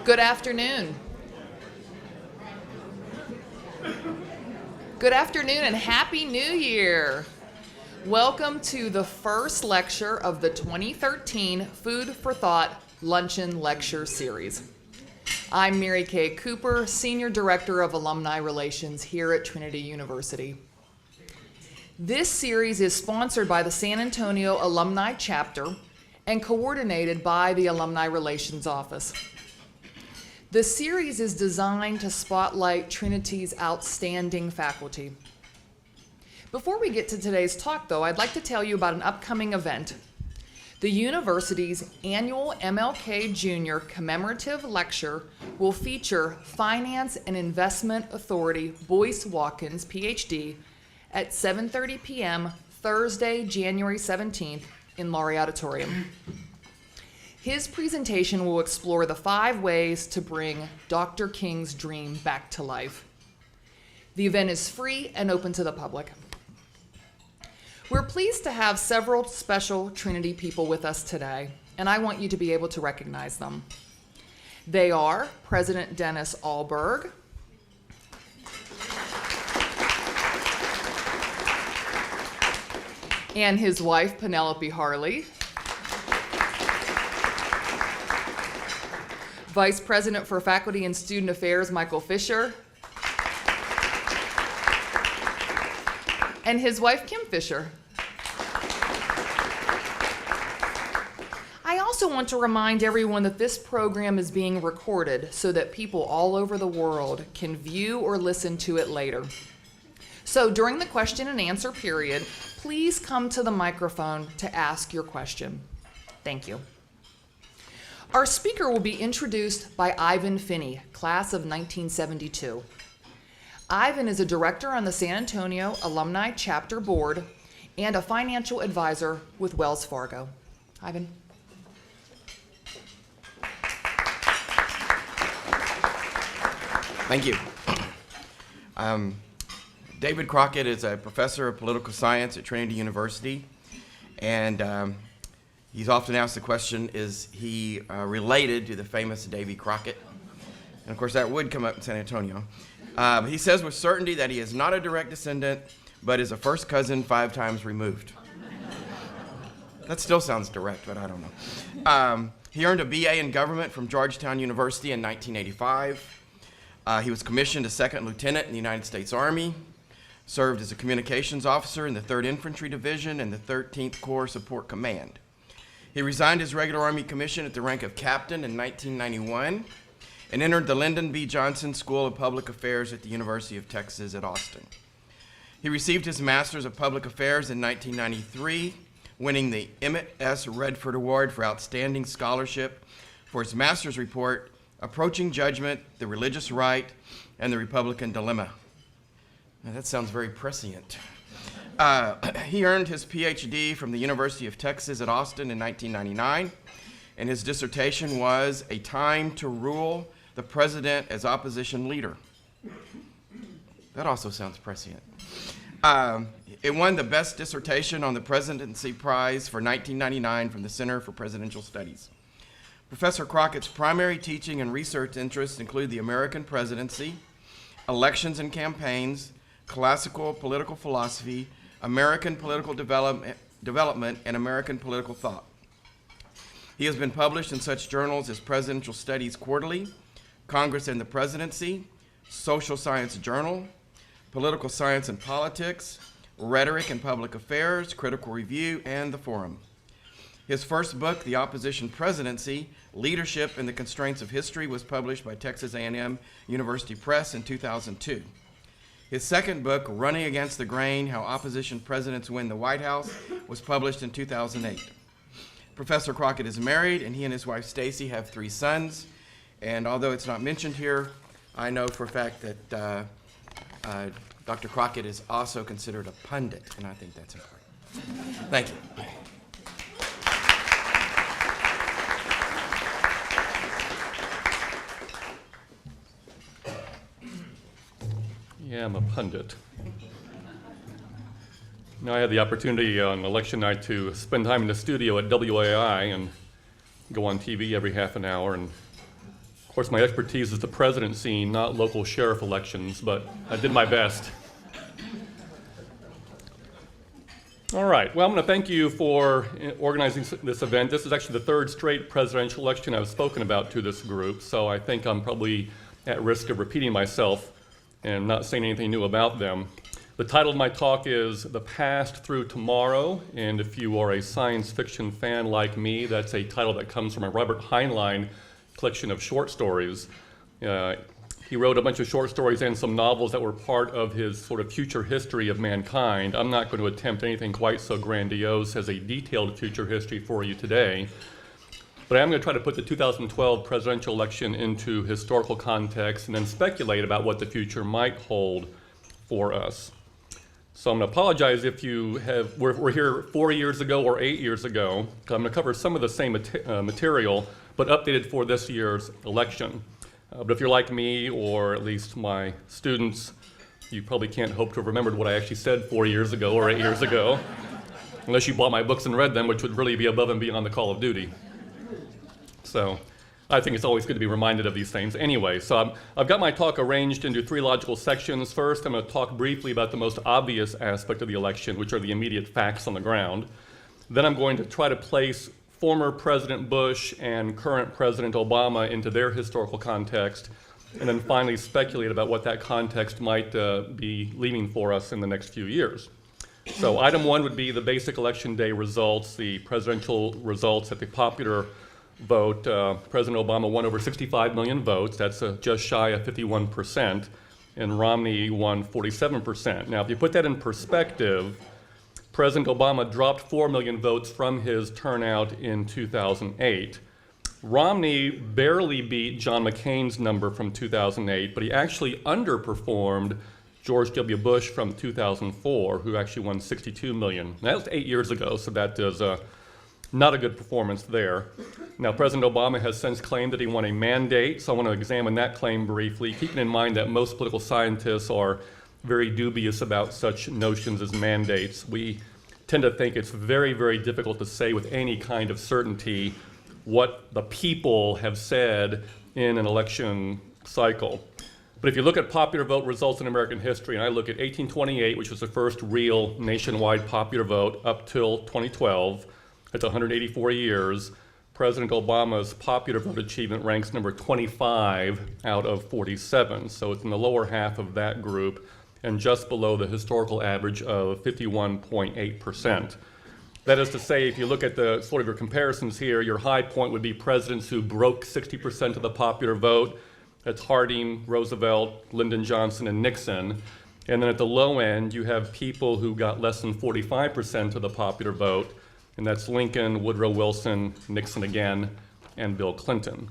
Good afternoon. Good afternoon and Happy New Year. Welcome to the first lecture of the 2013 Food for Thought Luncheon-Lecture series. I'm Mary Kay Cooper, Senior Director of Alumni Relations here at Trinity University. This series is sponsored by the San Antonio Alumni Chapter and coordinated by the Alumni Relations Office. The series is designed to spotlight Trinity's outstanding faculty. Before we get to today's talk, though, I'd like to tell you about an upcoming event. The university's annual MLK Jr. commemorative lecture will feature Finance and Investment Authority Boyce Watkins, Ph.D., at 7:30 p.m. Thursday, January 17th in Laurie Auditorium. His presentation will explore the 5 ways to bring Dr. King's dream back to life. The event is free and open to the public. We're pleased to have several special Trinity people with us today, and I want you to be able to recognize them. They are President Dennis Alberg, and his wife, Penelope Harley, Vice President for Faculty and Student Affairs, Michael Fisher, and his wife, Kim Fisher. I also want to remind everyone that this program is being recorded so that people all over the world can view or listen to it later. So during the question and answer period, please come to the microphone to ask your question. Thank you. Our speaker will be introduced by Ivan Finney, class of 1972. Ivan is a director on the San Antonio Alumni Chapter Board and a financial advisor with Wells Fargo. Ivan. Thank you. David Crockett is a professor of political science at Trinity University, and he's often asked the question, is he related to the famous Davy Crockett? And of course that would come up in San Antonio. He says with certainty that he is not a direct descendant, but is a first cousin 5 times removed. That still sounds direct, but I don't know. He earned a BA in government from Georgetown University in 1985. He was commissioned as second lieutenant in the United States Army, served as a communications officer in the 3rd Infantry Division and the 13th Corps Support Command. He resigned his regular Army commission at the rank of captain in 1991 and entered the Lyndon B. Johnson School of Public Affairs at the University of Texas at Austin. He received his Master's of Public Affairs in 1993, winning the Emmett S. Redford Award for Outstanding Scholarship for his master's report, Approaching Judgment, the Religious Right, and the Republican Dilemma. Now, that sounds very prescient. He earned his Ph.D. from the University of Texas at Austin in 1999, and his dissertation was A Time to Rule the President as Opposition Leader. That also sounds prescient. It won the Best Dissertation on the Presidency Prize for 1999 from the Center for Presidential Studies. Professor Crockett's primary teaching and research interests include the American presidency, elections and campaigns, classical political philosophy, American political development, and American political thought. He has been published in such journals as Presidential Studies Quarterly, Congress and the Presidency, Social Science Journal, Political Science and Politics, Rhetoric and Public Affairs, Critical Review, and The Forum. His first book, The Opposition Presidency, Leadership and the Constraints of History, was published by Texas A&M University Press in 2002. His second book, Running Against the Grain, How Opposition Presidents Win the White House, was published in 2008. Professor Crockett is married, and he and his wife Stacy have 3 sons. And although it's not mentioned here, I know for a fact that Dr. Crockett is also considered a pundit, and I think that's important. Thank you. Yeah, I'm a pundit. Now, I had the opportunity on election night to spend time in the studio at WAI and go on TV every half an hour and course, my expertise is the presidency, not local sheriff elections, but I did my best. All right, well, I'm going to thank you for organizing this event. This is actually the third straight presidential election I've spoken about to this group, so I think I'm probably at risk of repeating myself and not saying anything new about them. The title of my talk is The Past Through Tomorrow, and if you are a science fiction fan like me, that's a title that comes from a Robert Heinlein collection of short stories. He wrote a bunch of short stories and some novels that were part of his sort of future history of mankind. I'm not going to attempt anything quite so grandiose as a detailed future history for you today, but I am going to try to put the 2012 presidential election into historical context and then speculate about what the future might hold for us. So I'm going to apologize if you were here 4 years ago or 8 years ago. I'm going to cover some of the same material, but updated for this year's election. But if you're like me, or at least my students, you probably can't hope to have remembered what I actually said 4 years ago or 8 years ago, unless you bought my books and read them, which would really be above and beyond the call of duty. So I think it's always good to be reminded of these things. Anyway, so I've got my talk arranged into three logical sections. First, I'm going to talk briefly about the most obvious aspect of the election, which are the immediate facts on the ground. Then I'm going to try to place former President Bush and current President Obama into their historical context, and then finally speculate about what that context might be leaving for us in the next few years. So item one would be the basic election day results, the presidential results at the popular vote. President Obama won over 65 million votes. That's just shy of 51%, and Romney won 47%. Now, if you put that in perspective, President Obama dropped 4 million votes from his turnout in 2008. Romney barely beat John McCain's number from 2008, but he actually underperformed George W. Bush from 2004, who actually won 62 million. Now, that was 8 years ago, so that is not a good performance there. Now, President Obama has since claimed that he won a mandate, so I want to examine that claim briefly, keeping in mind that most political scientists are very dubious about such notions as mandates. We tend to think it's very, very difficult to say with any kind of certainty what the people have said in an election cycle. But if you look at popular vote results in American history, and I look at 1828, which was the first real nationwide popular vote up till 2012, that's 184 years, President Obama's popular vote achievement ranks number 25 out of 47. So it's in the lower half of that group, and just below the historical average of 51.8%. That is to say, if you look at the sort of your comparisons here, your high point would be presidents who broke 60% of the popular vote. That's Harding, Roosevelt, Lyndon Johnson, and Nixon. And then at the low end, you have people who got less than 45% of the popular vote, and that's Lincoln, Woodrow Wilson, Nixon again, and Bill Clinton.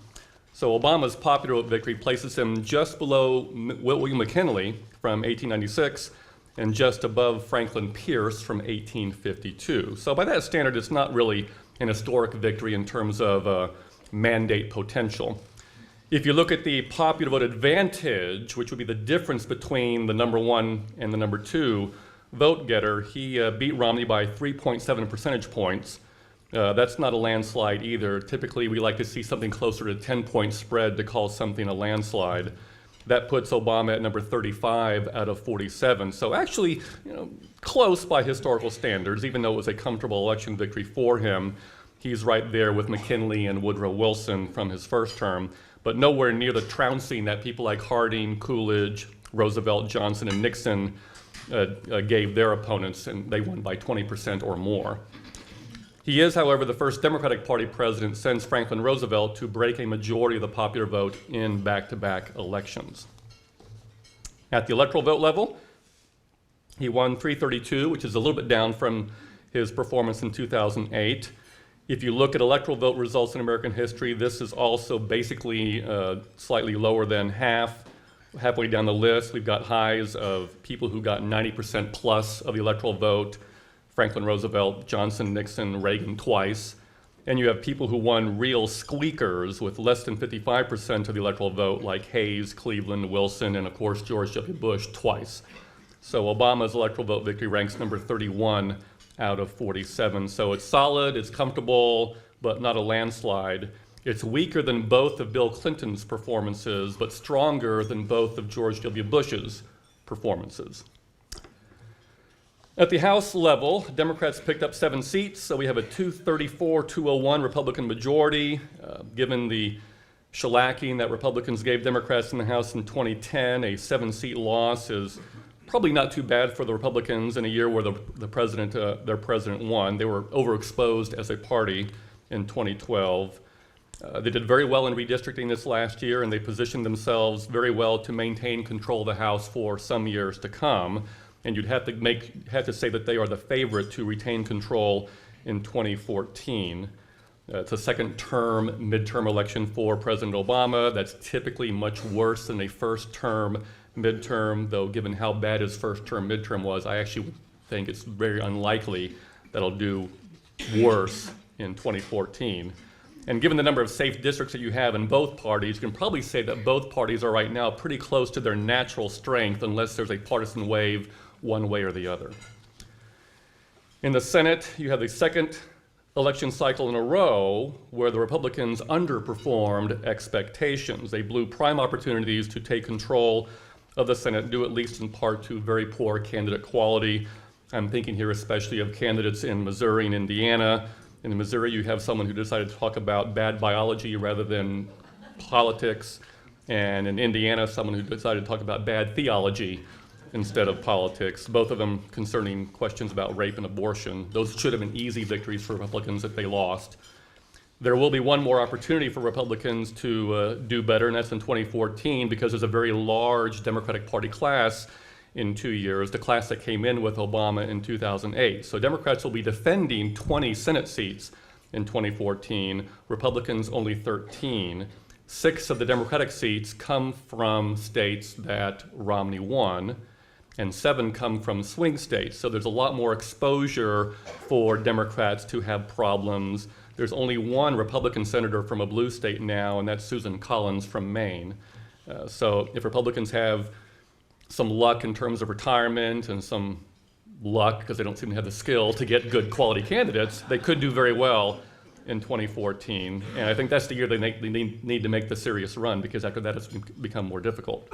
So Obama's popular vote victory places him just below William McKinley from 1896 and just above Franklin Pierce from 1852. So by that standard, it's not really an historic victory in terms of mandate potential. If you look at the popular vote advantage, which would be the difference between the number one and the number two vote getter, he beat Romney by 3.7 percentage points. That's not a landslide either. Typically, we like to see something closer to a 10-point spread to call something a landslide. That puts Obama at number 35 out of 47. So actually, close by historical standards, even though it was a comfortable election victory for him. He's right there with McKinley and Woodrow Wilson from his first term, but nowhere near the trouncing that people like Harding, Coolidge, Roosevelt, Johnson, and Nixon gave their opponents, and they won by 20% or more. He is, however, the first Democratic Party president since Franklin Roosevelt to break a majority of the popular vote in back-to-back elections. At the electoral vote level, he won 332, which is a little bit down from his performance in 2008. If you look at electoral vote results in American history, this is also basically slightly lower than halfway down the list. We've got highs of people who got 90% plus of the electoral vote, Franklin Roosevelt, Johnson, Nixon, Reagan twice. And you have people who won real squeakers with less than 55% of the electoral vote, like Hayes, Cleveland, Wilson, and of course George W. Bush twice. So Obama's electoral vote victory ranks number 31 out of 47. So it's solid, it's comfortable, but not a landslide. It's weaker than both of Bill Clinton's performances, but stronger than both of George W. Bush's performances. At the House level, Democrats picked up 7 seats, so we have a 234-201 Republican majority. Given the shellacking that Republicans gave Democrats in the House in 2010, a 7-seat loss is probably not too bad for the Republicans in a year where their president won. They were overexposed as a party in 2012. They did very well in redistricting this last year, and they positioned themselves very well to maintain control of the House for some years to come. And you'd have to say that they are the favorite to retain control in 2014. It's a second-term midterm election for President Obama. That's typically much worse than a first-term midterm, though given how bad his first-term midterm was, I actually think it's very unlikely that it'll do worse in 2014. And given the number of safe districts that you have in both parties, you can probably say that both parties are right now pretty close to their natural strength unless there's a partisan wave one way or the other. In the Senate, you have the second election cycle in a row where the Republicans underperformed expectations. They blew prime opportunities to take control of the Senate, due at least in part to very poor candidate quality. I'm thinking here especially of candidates in Missouri and Indiana. In Missouri, you have someone who decided to talk about bad biology rather than politics. And in Indiana, someone who decided to talk about bad theology instead of politics, both of them concerning questions about rape and abortion. Those should have been easy victories for Republicans if they lost. There will be one more opportunity for Republicans to do better, and that's in 2014, because there's a very large Democratic Party class in 2 years, the class that came in with Obama in 2008. So Democrats will be defending 20 Senate seats in 2014, Republicans only 13. 6 of the Democratic seats come from states that Romney won, and 7 come from swing states. So there's a lot more exposure for Democrats to have problems. There's only one Republican senator from a blue state now, and that's Susan Collins from Maine. So if Republicans have some luck in terms of retirement and some luck because they don't seem to have the skill to get good quality candidates, they could do very well in 2014. And I think that's the year they need to make the serious run, because after that it's become more difficult.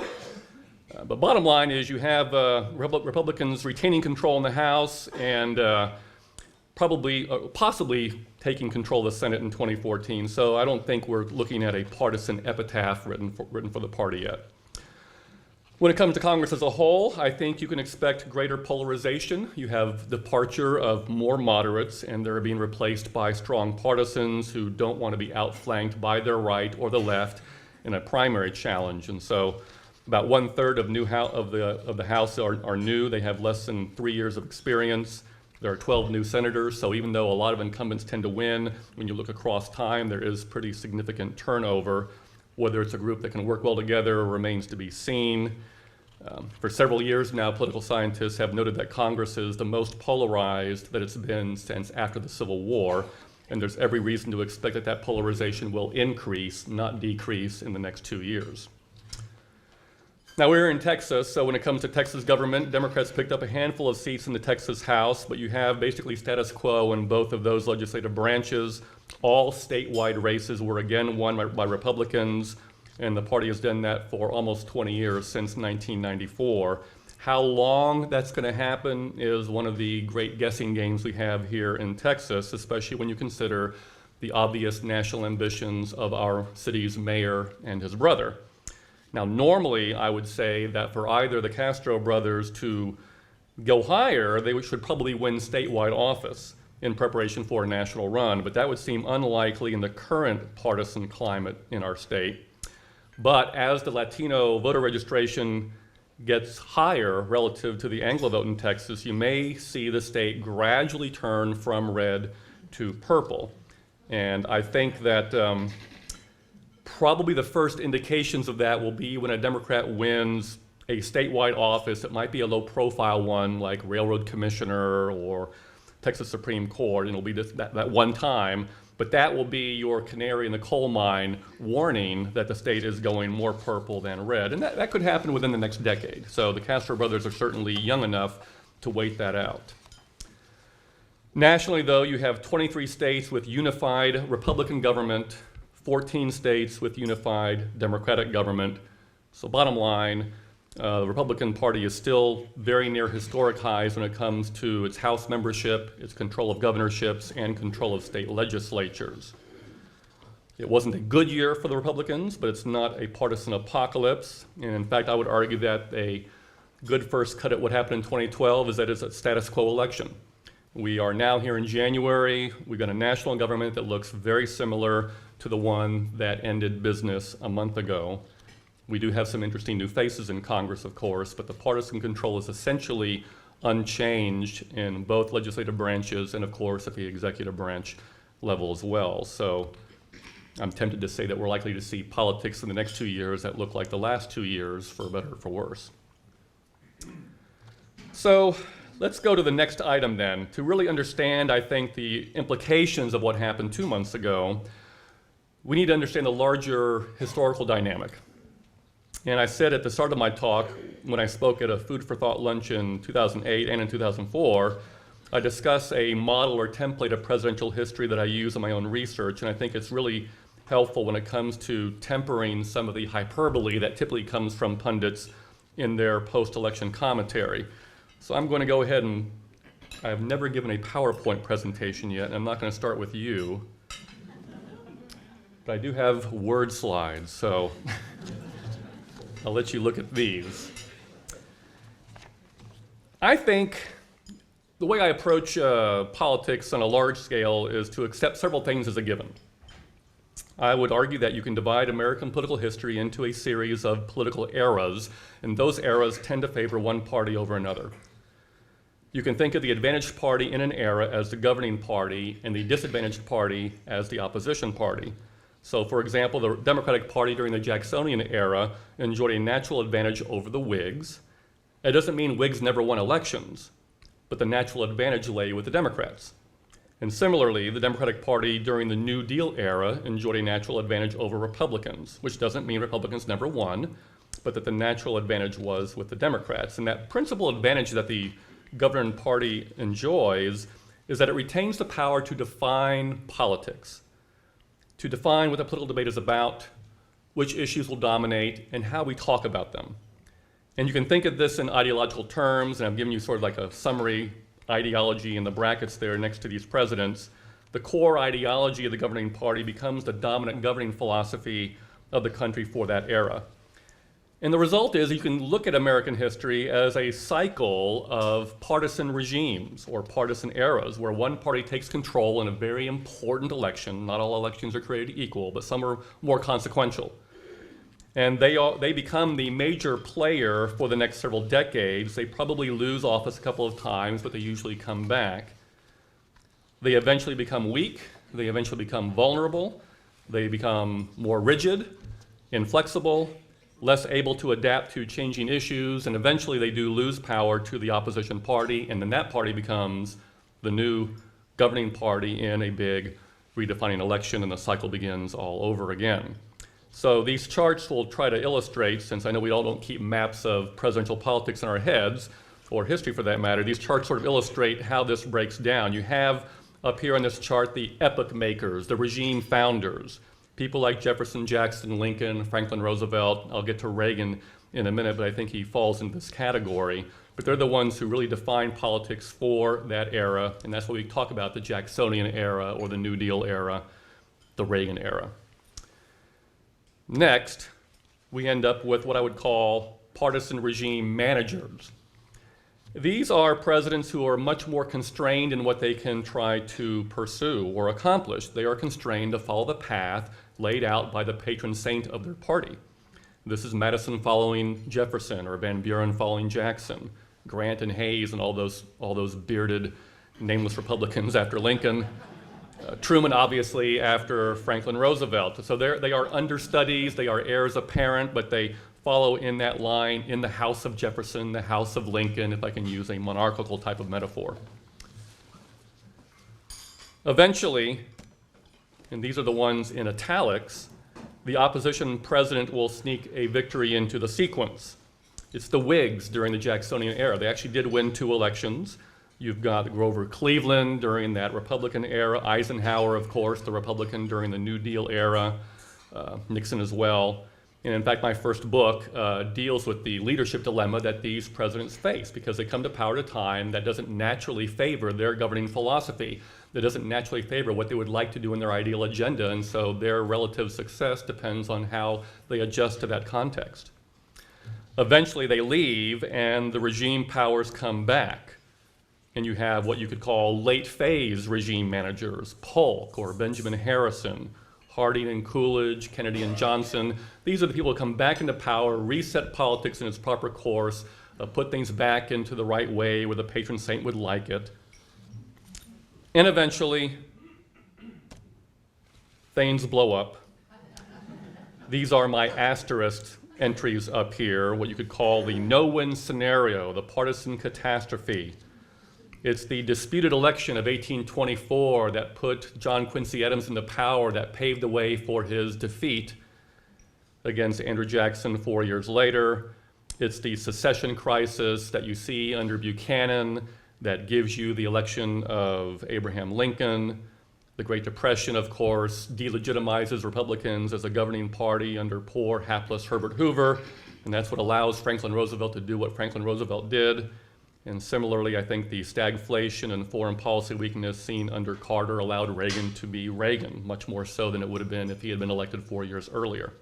But bottom line is you have Republicans retaining control in the House and possibly taking control of the Senate in 2014. So I don't think we're looking at a partisan epitaph written for the party yet. When it comes to Congress as a whole, I think you can expect greater polarization. You have departure of more moderates, and they're being replaced by strong partisans who don't want to be outflanked by their right or the left in a primary challenge. And so about 1/3 of the House are new. They have less than 3 years of experience. There are 12 new senators, so even though a lot of incumbents tend to win, when you look across time, there is pretty significant turnover. Whether it's a group that can work well together remains to be seen. For several years now, political scientists have noted that Congress is the most polarized that it's been since after the Civil War, and there's every reason to expect that that polarization will increase, not decrease, in the next 2 years. Now, we're in Texas, so when it comes to Texas government, Democrats picked up a handful of seats in the Texas House, but you have basically status quo in both of those legislative branches. All statewide races were again won by Republicans, and the party has done that for almost 20 years, since 1994. How long that's going to happen is one of the great guessing games we have here in Texas, especially when you consider the obvious national ambitions of our city's mayor and his brother. Now, normally, I would say that for either the Castro brothers to go higher, they should probably win statewide office in preparation for a national run, but that would seem unlikely in the current partisan climate in our state. But as the Latino voter registration gets higher relative to the Anglo vote in Texas, you may see the state gradually turn from red to purple. And I think that probably the first indications of that will be when a Democrat wins a statewide office. It might be a low-profile one like railroad commissioner or Texas Supreme Court, and it'll be that one time, but that will be your canary in the coal mine warning that the state is going more purple than red, and that could happen within the next decade. So the Castro brothers are certainly young enough to wait that out. Nationally, though, you have 23 states with unified Republican government, 14 states with unified Democratic government. So bottom line, the Republican Party is still very near historic highs when it comes to its House membership, its control of governorships, and control of state legislatures. It wasn't a good year for the Republicans, but it's not a partisan apocalypse. And in fact, I would argue that a good first cut at what happened in 2012 is that it's a status quo election. We are now here in January. We've got a national government that looks very similar to the one that ended business a month ago. We do have some interesting new faces in Congress, of course, but the partisan control is essentially unchanged in both legislative branches and, of course, at the executive branch level as well. So I'm tempted to say that we're likely to see politics in the next 2 years that look like the last 2 years, for better or for worse. So let's go to the next item then. To really understand, I think, the implications of what happened 2 months ago, we need to understand the larger historical dynamic. And I said at the start of my talk, when I spoke at a Food for Thought lunch in 2008 and in 2004, I discuss a model or template of presidential history that I use in my own research, and I think it's really helpful when it comes to tempering some of the hyperbole that typically comes from pundits in their post-election commentary. So I'm going to go ahead and, I've never given a PowerPoint presentation yet, and I'm not going to start with you, but I do have word slides, so I'll let you look at these. I think the way I approach politics on a large scale is to accept several things as a given. I would argue that you can divide American political history into a series of political eras, and those eras tend to favor one party over another. You can think of the advantaged party in an era as the governing party and the disadvantaged party as the opposition party. So, for example, the Democratic Party during the Jacksonian era enjoyed a natural advantage over the Whigs. It doesn't mean Whigs never won elections, but the natural advantage lay with the Democrats. And similarly, the Democratic Party during the New Deal era enjoyed a natural advantage over Republicans, which doesn't mean Republicans never won, but that the natural advantage was with the Democrats. And that principal advantage that the governing party enjoys is that it retains the power to define politics, to define what the political debate is about, which issues will dominate, and how we talk about them. And you can think of this in ideological terms, and I've given you sort of like a summary ideology in the brackets there next to these presidents. The core ideology of the governing party becomes the dominant governing philosophy of the country for that era. And the result is you can look at American history as a cycle of partisan regimes or partisan eras where one party takes control in a very important election. Not all elections are created equal, but some are more consequential. And they become the major player for the next several decades. They probably lose office a couple of times, but they usually come back. They eventually become weak. They eventually become vulnerable. They become more rigid, inflexible, less able to adapt to changing issues, and eventually they do lose power to the opposition party, and then that party becomes the new governing party in a big redefining election, and the cycle begins all over again. So these charts will try to illustrate, since I know we all don't keep maps of presidential politics in our heads, or history for that matter, these charts sort of illustrate how this breaks down. You have up here on this chart the epoch makers, the regime founders, people like Jefferson, Jackson, Lincoln, Franklin Roosevelt. I'll get to Reagan in a minute, but I think he falls into this category. But they're the ones who really define politics for that era, and that's what we talk about, the Jacksonian era or the New Deal era, the Reagan era. Next, we end up with what I would call partisan regime managers. These are presidents who are much more constrained in what they can try to pursue or accomplish. They are constrained to follow the path laid out by the patron saint of their party. This is Madison following Jefferson, or Van Buren following Jackson, Grant and Hayes and all those bearded, nameless Republicans after Lincoln, Truman obviously after Franklin Roosevelt. So they are understudies, they are heirs apparent, but they follow in that line in the house of Jefferson, the house of Lincoln, if I can use a monarchical type of metaphor. Eventually, and these are the ones in italics, the opposition president will sneak a victory into the sequence. It's the Whigs during the Jacksonian era. They actually did win 2 elections. You've got Grover Cleveland during that Republican era, Eisenhower, of course, the Republican during the New Deal era, Nixon as well. And in fact, my first book deals with the leadership dilemma that these presidents face, because they come to power at a time that doesn't naturally favor their governing philosophy, that doesn't naturally favor what they would like to do in their ideal agenda, and so their relative success depends on how they adjust to that context. Eventually they leave and the regime powers come back, and you have what you could call late phase regime managers, Polk or Benjamin Harrison, Harding and Coolidge, Kennedy and Johnson. These are the people who come back into power, reset politics in its proper course, put things back into the right way where the patron saint would like it. And eventually, things blow up. These are my asterisk entries up here, what you could call the no-win scenario, the partisan catastrophe. It's the disputed election of 1824 that put John Quincy Adams into power, that paved the way for his defeat against Andrew Jackson 4 years later. It's the secession crisis that you see under Buchanan that gives you the election of Abraham Lincoln. The Great Depression, of course, delegitimizes Republicans as a governing party under poor, hapless Herbert Hoover, and that's what allows Franklin Roosevelt to do what Franklin Roosevelt did. And similarly, I think the stagflation and foreign policy weakness seen under Carter allowed Reagan to be Reagan, much more so than it would have been if he had been elected 4 years earlier.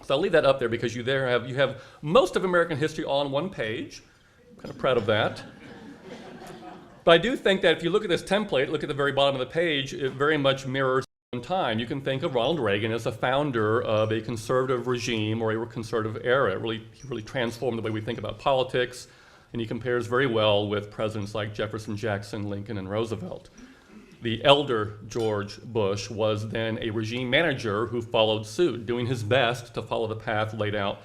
So I'll leave that up there because you have most of American history all on one page. I'm kind of proud of that. But I do think that if you look at this template, look at the very bottom of the page, it very much mirrors time. You can think of Ronald Reagan as a founder of a conservative regime or a conservative era. He really transformed the way we think about politics, and he compares very well with presidents like Jefferson, Jackson, Lincoln, and Roosevelt. The elder George Bush was then a regime manager who followed suit, doing his best to follow the path laid out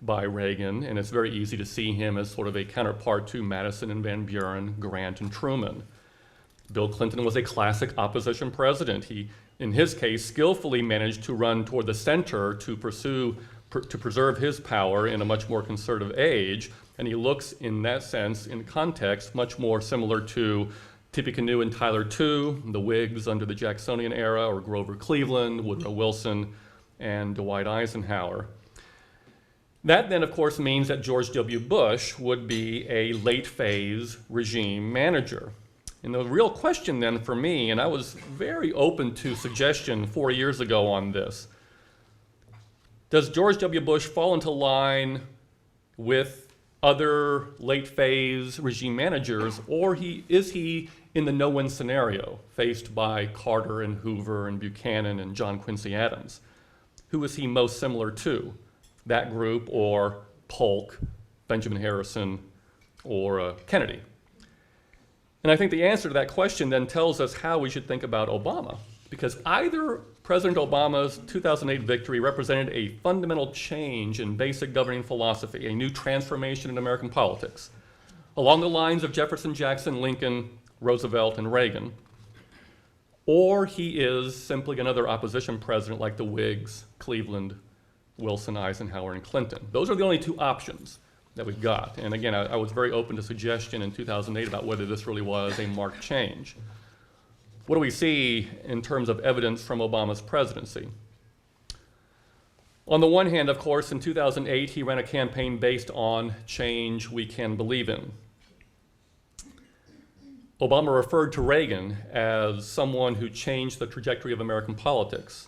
by Reagan, and it's very easy to see him as sort of a counterpart to Madison and Van Buren, Grant and Truman. Bill Clinton was a classic opposition president. He, in his case, skillfully managed to run toward the center to preserve his power in a much more conservative age, and he looks, in that sense, in context, much more similar to Tippecanoe and Tyler II, the Whigs under the Jacksonian era, or Grover Cleveland, Woodrow Wilson, and Dwight Eisenhower. That then, of course, means that George W. Bush would be a late-phase regime manager. And the real question then for me, and I was very open to suggestion 4 years ago on this, does George W. Bush fall into line with other late-phase regime managers, or is he in the no-win scenario faced by Carter and Hoover and Buchanan and John Quincy Adams? Who is he most similar to? That group, or Polk, Benjamin Harrison, or Kennedy? And I think the answer to that question then tells us how we should think about Obama, because either President Obama's 2008 victory represented a fundamental change in basic governing philosophy, a new transformation in American politics, along the lines of Jefferson, Jackson, Lincoln, Roosevelt, and Reagan, or he is simply another opposition president like the Whigs, Cleveland, Wilson, Eisenhower, and Clinton. Those are the only two options that we've got. And again, I was very open to suggestion in 2008 about whether this really was a marked change. What do we see in terms of evidence from Obama's presidency? On the one hand, of course, in 2008, he ran a campaign based on change we can believe in. Obama referred to Reagan as someone who changed the trajectory of American politics.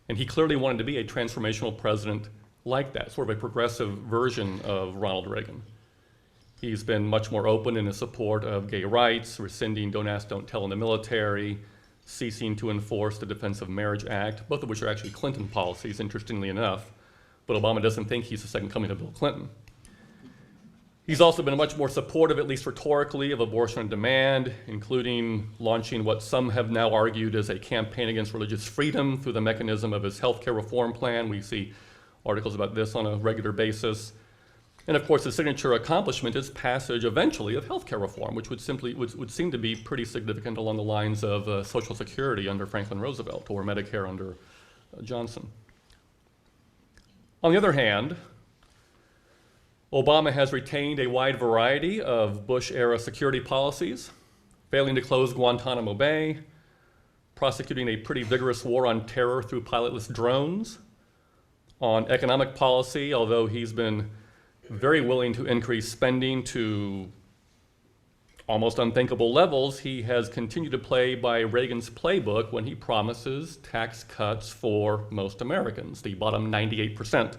And he clearly wanted to be a transformational president like that, sort of a progressive version of Ronald Reagan. He's been much more open in his support of gay rights, rescinding Don't Ask, Don't Tell in the military, ceasing to enforce the Defense of Marriage Act, both of which are actually Clinton policies, interestingly enough, but Obama doesn't think he's the second coming of Bill Clinton. He's also been much more supportive, at least rhetorically, of abortion on demand, including launching what some have now argued as a campaign against religious freedom through the mechanism of his healthcare reform plan. We see articles about this on a regular basis. And of course, the signature accomplishment is passage eventually of healthcare reform, which would seem to be pretty significant along the lines of Social Security under Franklin Roosevelt or Medicare under Johnson. On the other hand, Obama has retained a wide variety of Bush-era security policies, failing to close Guantanamo Bay, prosecuting a pretty vigorous war on terror through pilotless drones. On economic policy, although he's been very willing to increase spending to almost unthinkable levels, he has continued to play by Reagan's playbook when he promises tax cuts for most Americans, the bottom 98%.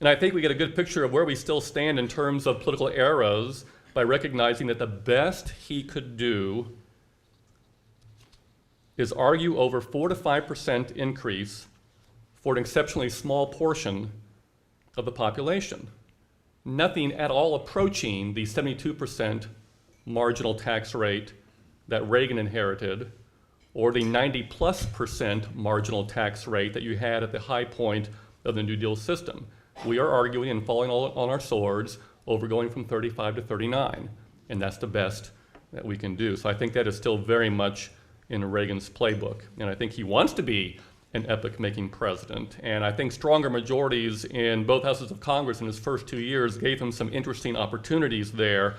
And I think we get a good picture of where we still stand in terms of political eras by recognizing that the best he could do is argue over 4 to 5% increase for an exceptionally small portion of the population. Nothing at all approaching the 72% marginal tax rate that Reagan inherited, or the 90+% marginal tax rate that you had at the high point of the New Deal system. We are arguing and falling on our swords over going from 35 to 39, and that's the best that we can do. So I think that is still very much in Reagan's playbook, and I think he wants to be an epoch-making president, and I think stronger majorities in both houses of Congress in his first 2 years gave him some interesting opportunities there,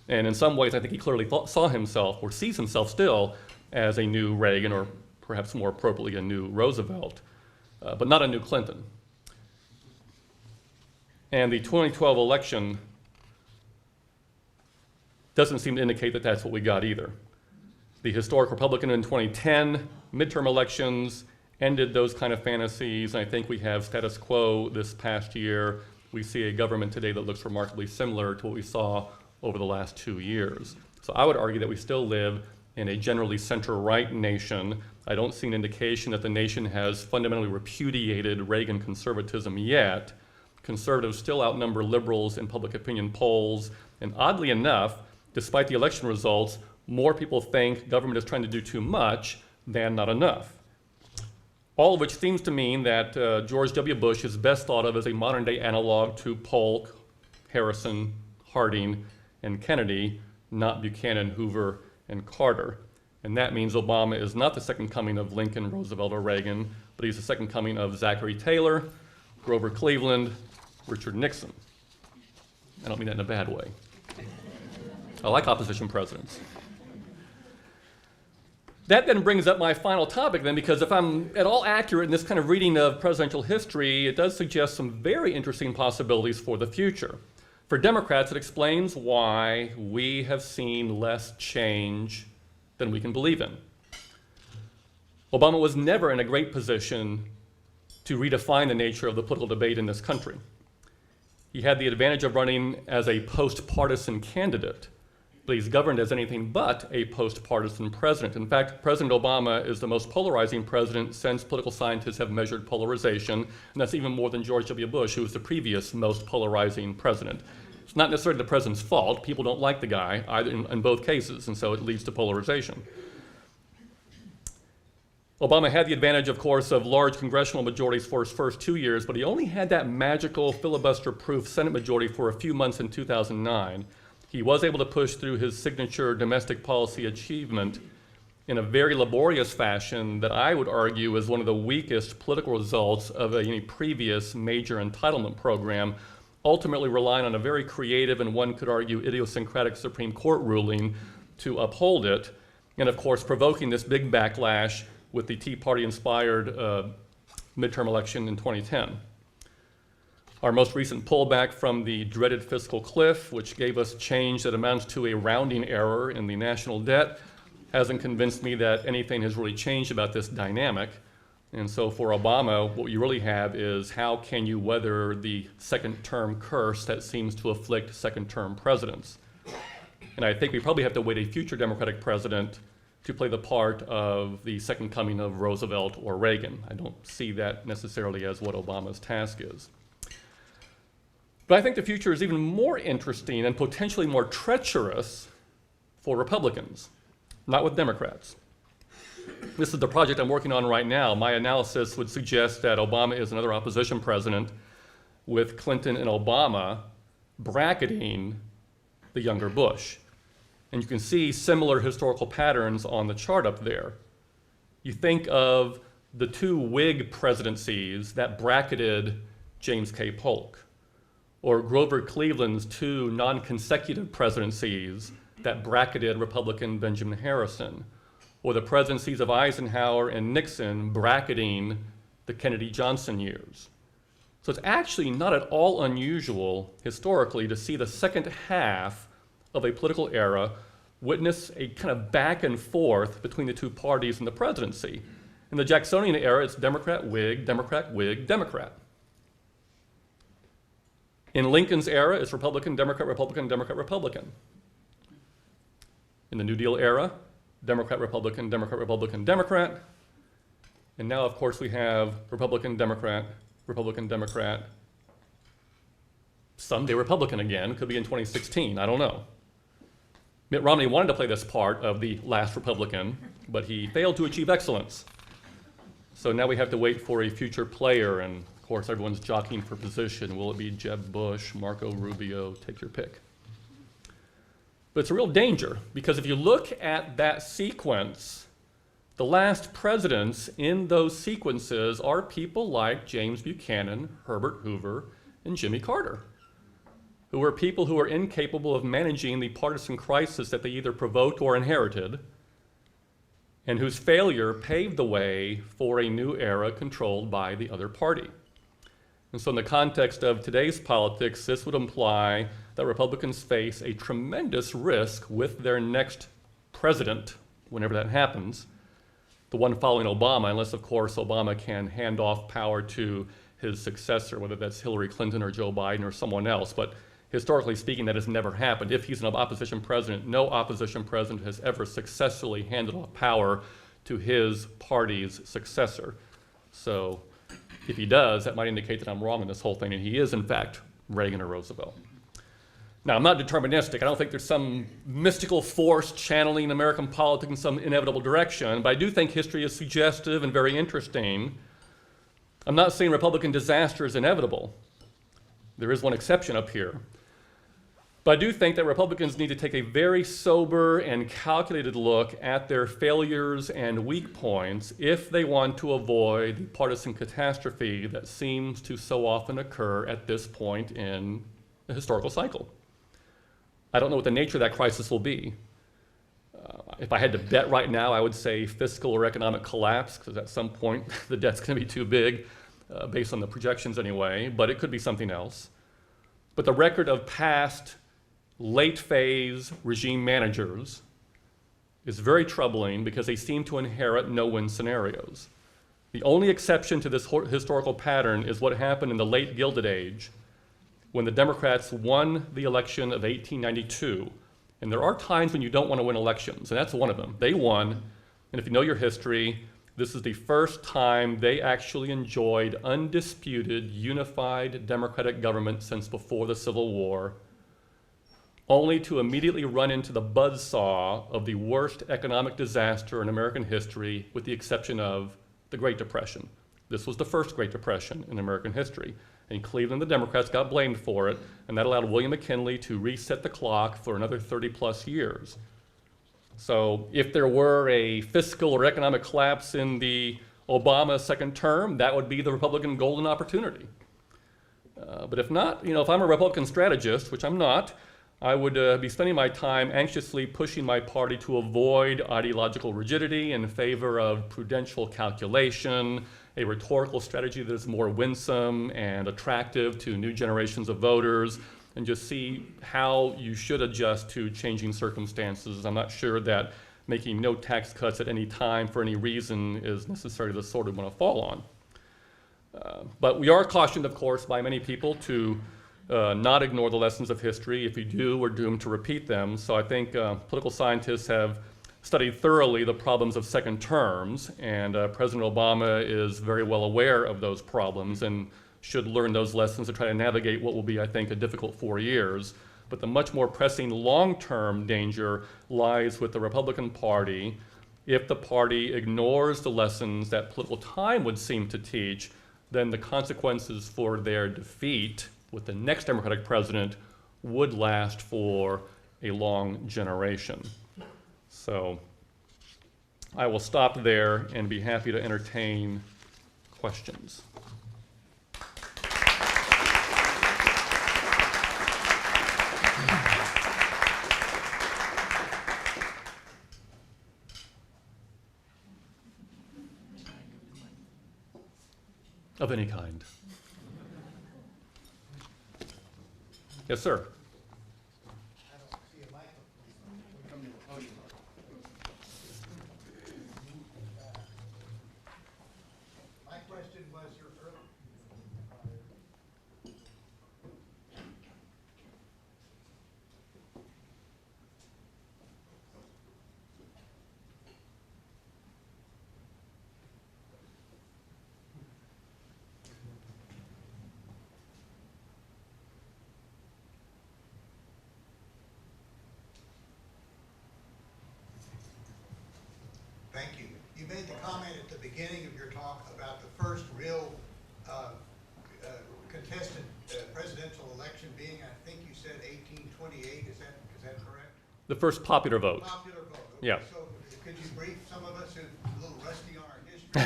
and in some ways I think he clearly saw himself, or sees himself still, as a new Reagan, or perhaps more appropriately a new Roosevelt, but not a new Clinton. And the 2012 election doesn't seem to indicate that that's what we got either. The historic Republican in 2010 midterm elections ended those kind of fantasies, and I think we have status quo this past year. We see a government today that looks remarkably similar to what we saw over the last 2 years. So I would argue that we still live in a generally center-right nation. I don't see an indication that the nation has fundamentally repudiated Reagan conservatism yet. Conservatives still outnumber liberals in public opinion polls, and oddly enough, despite the election results, more people think government is trying to do too much than not enough. All of which seems to mean that George W. Bush is best thought of as a modern-day analog to Polk, Harrison, Harding, and Kennedy, not Buchanan, Hoover, and Carter. And that means Obama is not the second coming of Lincoln, Roosevelt, or Reagan, but he's the second coming of Zachary Taylor, Grover Cleveland, Richard Nixon. I don't mean that in a bad way. I like opposition presidents. That then brings up my final topic then, because if I'm at all accurate in this kind of reading of presidential history, it does suggest some very interesting possibilities for the future. For Democrats, it explains why we have seen less change than we can believe in. Obama was never in a great position to redefine the nature of the political debate in this country. He had the advantage of running as a post-partisan candidate, but he's governed as anything but a post-partisan president. In fact, President Obama is the most polarizing president since political scientists have measured polarization, and that's even more than George W. Bush, who was the previous most polarizing president. It's not necessarily the president's fault. People don't like the guy either in both cases, and so it leads to polarization. Obama had the advantage, of course, of large congressional majorities for his first 2 years, but he only had that magical filibuster-proof Senate majority for a few months in 2009. He was able to push through his signature domestic policy achievement in a very laborious fashion that I would argue is one of the weakest political results of any previous major entitlement program, ultimately relying on a very creative and one could argue idiosyncratic Supreme Court ruling to uphold it, and of course provoking this big backlash with the Tea Party-inspired midterm election in 2010. Our most recent pullback from the dreaded fiscal cliff, which gave us change that amounts to a rounding error in the national debt, hasn't convinced me that anything has really changed about this dynamic. And so for Obama, what you really have is how can you weather the second-term curse that seems to afflict second-term presidents? And I think we probably have to wait a future Democratic president to play the part of the second coming of Roosevelt or Reagan. I don't see that necessarily as what Obama's task is. But I think the future is even more interesting and potentially more treacherous for Republicans, not with Democrats. This is the project I'm working on right now. My analysis would suggest that Obama is another opposition president with Clinton and Obama bracketing the younger Bush. And you can see similar historical patterns on the chart up there. You think of the two Whig presidencies that bracketed James K. Polk, or Grover Cleveland's 2 non-consecutive presidencies that bracketed Republican Benjamin Harrison, or the presidencies of Eisenhower and Nixon bracketing the Kennedy-Johnson years. So it's actually not at all unusual historically to see the second half of a political era witness a kind of back and forth between the two parties in the presidency. In the Jacksonian era, it's Democrat, Whig, Democrat, Whig, Democrat. In Lincoln's era, it's Republican, Democrat, Republican, Democrat, Republican. In the New Deal era, Democrat, Republican, Democrat, Republican, Democrat. And now, of course, we have Republican, Democrat, Republican, Democrat, someday Republican again, could be in 2016, I don't know. Mitt Romney wanted to play this part of the last Republican, but he failed to achieve excellence. So now we have to wait for a future player, and of course everyone's jockeying for position. Will it be Jeb Bush, Marco Rubio, take your pick. But it's a real danger, because if you look at that sequence, the last presidents in those sequences are people like James Buchanan, Herbert Hoover, and Jimmy Carter, who were people who were incapable of managing the partisan crisis that they either provoked or inherited, and whose failure paved the way for a new era controlled by the other party. And so in the context of today's politics, this would imply that Republicans face a tremendous risk with their next president, whenever that happens, the one following Obama, unless, of course, Obama can hand off power to his successor, whether that's Hillary Clinton or Joe Biden or someone else. But historically speaking, that has never happened. If he's an opposition president, no opposition president has ever successfully handed off power to his party's successor. So if he does, that might indicate that I'm wrong in this whole thing, and he is, in fact, Reagan or Roosevelt. Now, I'm not deterministic. I don't think there's some mystical force channeling American politics in some inevitable direction, but I do think history is suggestive and very interesting. I'm not saying Republican disaster is inevitable. There is one exception up here. But I do think that Republicans need to take a very sober and calculated look at their failures and weak points if they want to avoid the partisan catastrophe that seems to so often occur at this point in the historical cycle. I don't know what the nature of that crisis will be. If I had to bet right now, I would say fiscal or economic collapse, because at some point the debt's going to be too big, based on the projections anyway, but it could be something else. But the record of past late phase regime managers is very troubling because they seem to inherit no-win scenarios. The only exception to this historical pattern is what happened in the late Gilded Age when the Democrats won the election of 1892. And there are times when you don't want to win elections, and that's one of them. They won, and if you know your history, this is the first time they actually enjoyed undisputed, unified democratic government since before the Civil War, only to immediately run into the buzzsaw of the worst economic disaster in American history, with the exception of the Great Depression. This was the first Great Depression in American history. In Cleveland, the Democrats got blamed for it, and that allowed William McKinley to reset the clock for another 30-plus years. So if there were a fiscal or economic collapse in the Obama second term, that would be the Republican golden opportunity. But if not, if I'm a Republican strategist, which I'm not, I would be spending my time anxiously pushing my party to avoid ideological rigidity in favor of prudential calculation, a rhetorical strategy that is more winsome and attractive to new generations of voters, and just see how you should adjust to changing circumstances. I'm not sure that making no tax cuts at any time for any reason is necessarily the sword we want to fall on. But we are cautioned, of course, by many people to not ignore the lessons of history. If you do, we're doomed to repeat them. So I think political scientists have studied thoroughly the problems of second terms, and President Obama is very well aware of those problems and should learn those lessons to try to navigate what will be, I think, a difficult 4 years. But the much more pressing long-term danger lies with the Republican Party if the party ignores the lessons that political time would seem to teach. Then the consequences for their defeat with the next Democratic president would last for a long generation. So I will stop there and be happy to entertain questions. of any kind. Yes, sir. My question was your early. Thank you. You made the comment at the beginning of your talk about the first real contested presidential election being, I think you said 1828. Is that correct? The first popular vote. Popular vote. Okay. Yeah. So could you brief some of us who are a little rusty on our history?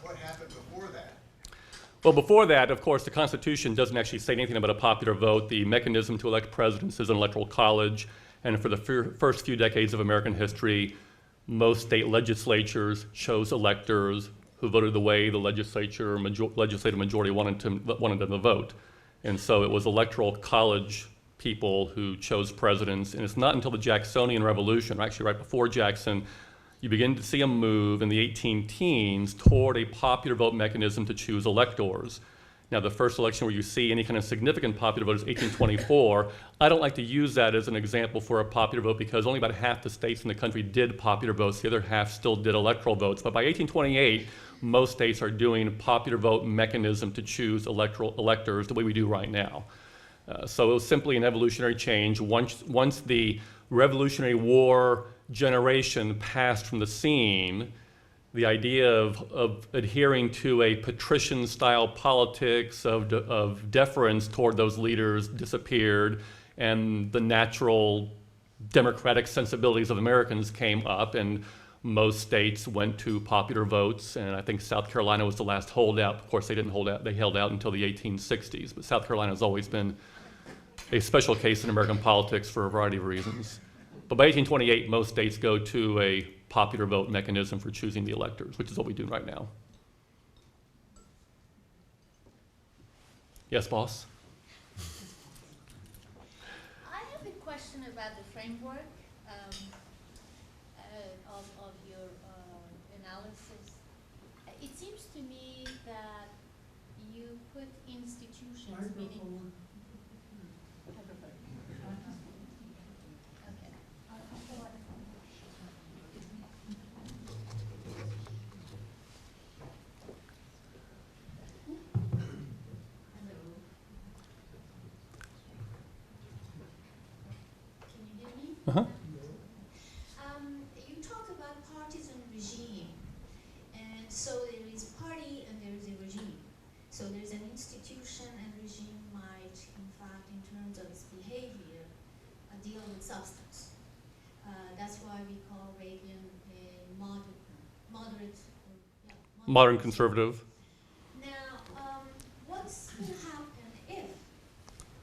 What happened before that? Well, before that, of course, the Constitution doesn't actually say anything about a popular vote. The mechanism to elect presidents is an electoral college, and for the first few decades of American history, most state legislatures chose electors who voted the way the legislative majority wanted them to vote. And so it was electoral college people who chose presidents, and it's not until the Jacksonian Revolution, or actually right before Jackson, you begin to see a move in the 18 teens toward a popular vote mechanism to choose electors. Now, the first election where you see any kind of significant popular vote is 1824. I don't like to use that as an example for a popular vote because only about half the states in the country did popular votes. The other half still did electoral votes. But by 1828, most states are doing a popular vote mechanism to choose electors the way we do right now. So it was simply an evolutionary change. Once the Revolutionary War generation passed from the scene, the idea of adhering to a patrician-style politics of deference toward those leaders disappeared, and the natural democratic sensibilities of Americans came up, and most states went to popular votes, and I think South Carolina was the last holdout. Of course, they didn't hold out. They held out until the 1860s, but South Carolina has always been a special case in American politics for a variety of reasons. But by 1828, most states go to a popular vote mechanism for choosing the electors, which is what we do right now. Yes, boss? I have a question about the framework of your analysis. It seems to me that you put institutions, meaning... Uh-huh. You talk about partisan regime, and so there is party and there is a regime. So there's an institution, and regime might, in fact, in terms of its behavior, deal with substance. That's why we call Reagan a moderate Modern conservative. Now, what's going to happen if,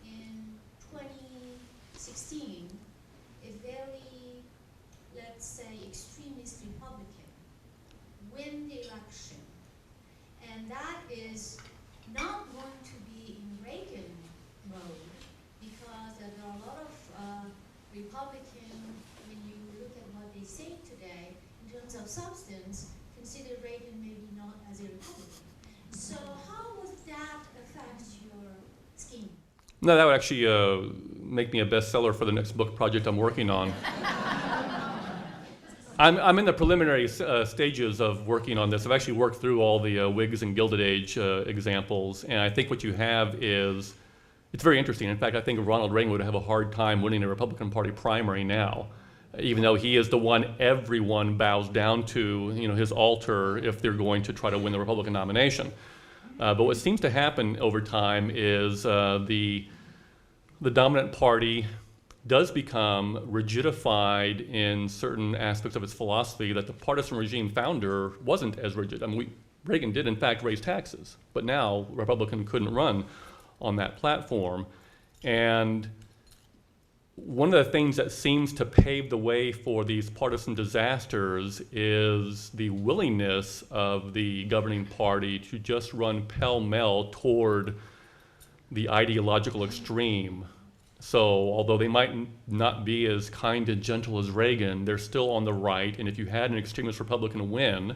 in 2016, a very, let's say, extremist Republican win the election, and that is not going to be in Reagan mode, because there are a lot of Republicans, when you look at what they say today, in terms of substance, consider Reagan maybe not as a Republican. So how would that affect your scheme? No, that would actually make me a bestseller for the next book project I'm working on. I'm in the preliminary stages of working on this. I've actually worked through all the Whigs and Gilded Age examples, and I think what you have is, it's very interesting. In fact, I think Ronald Reagan would have a hard time winning a Republican Party primary now, even though he is the one everyone bows down to, his altar if they're going to try to win the Republican nomination. But what seems to happen over time is the dominant party does become rigidified in certain aspects of its philosophy that the partisan regime founder wasn't as rigid. I mean, Reagan did, in fact, raise taxes, but now Republican couldn't run on that platform. And one of the things that seems to pave the way for these partisan disasters is the willingness of the governing party to just run pell-mell toward the ideological extreme. So although they might not be as kind and gentle as Reagan, they're still on the right, and if you had an extremist Republican win,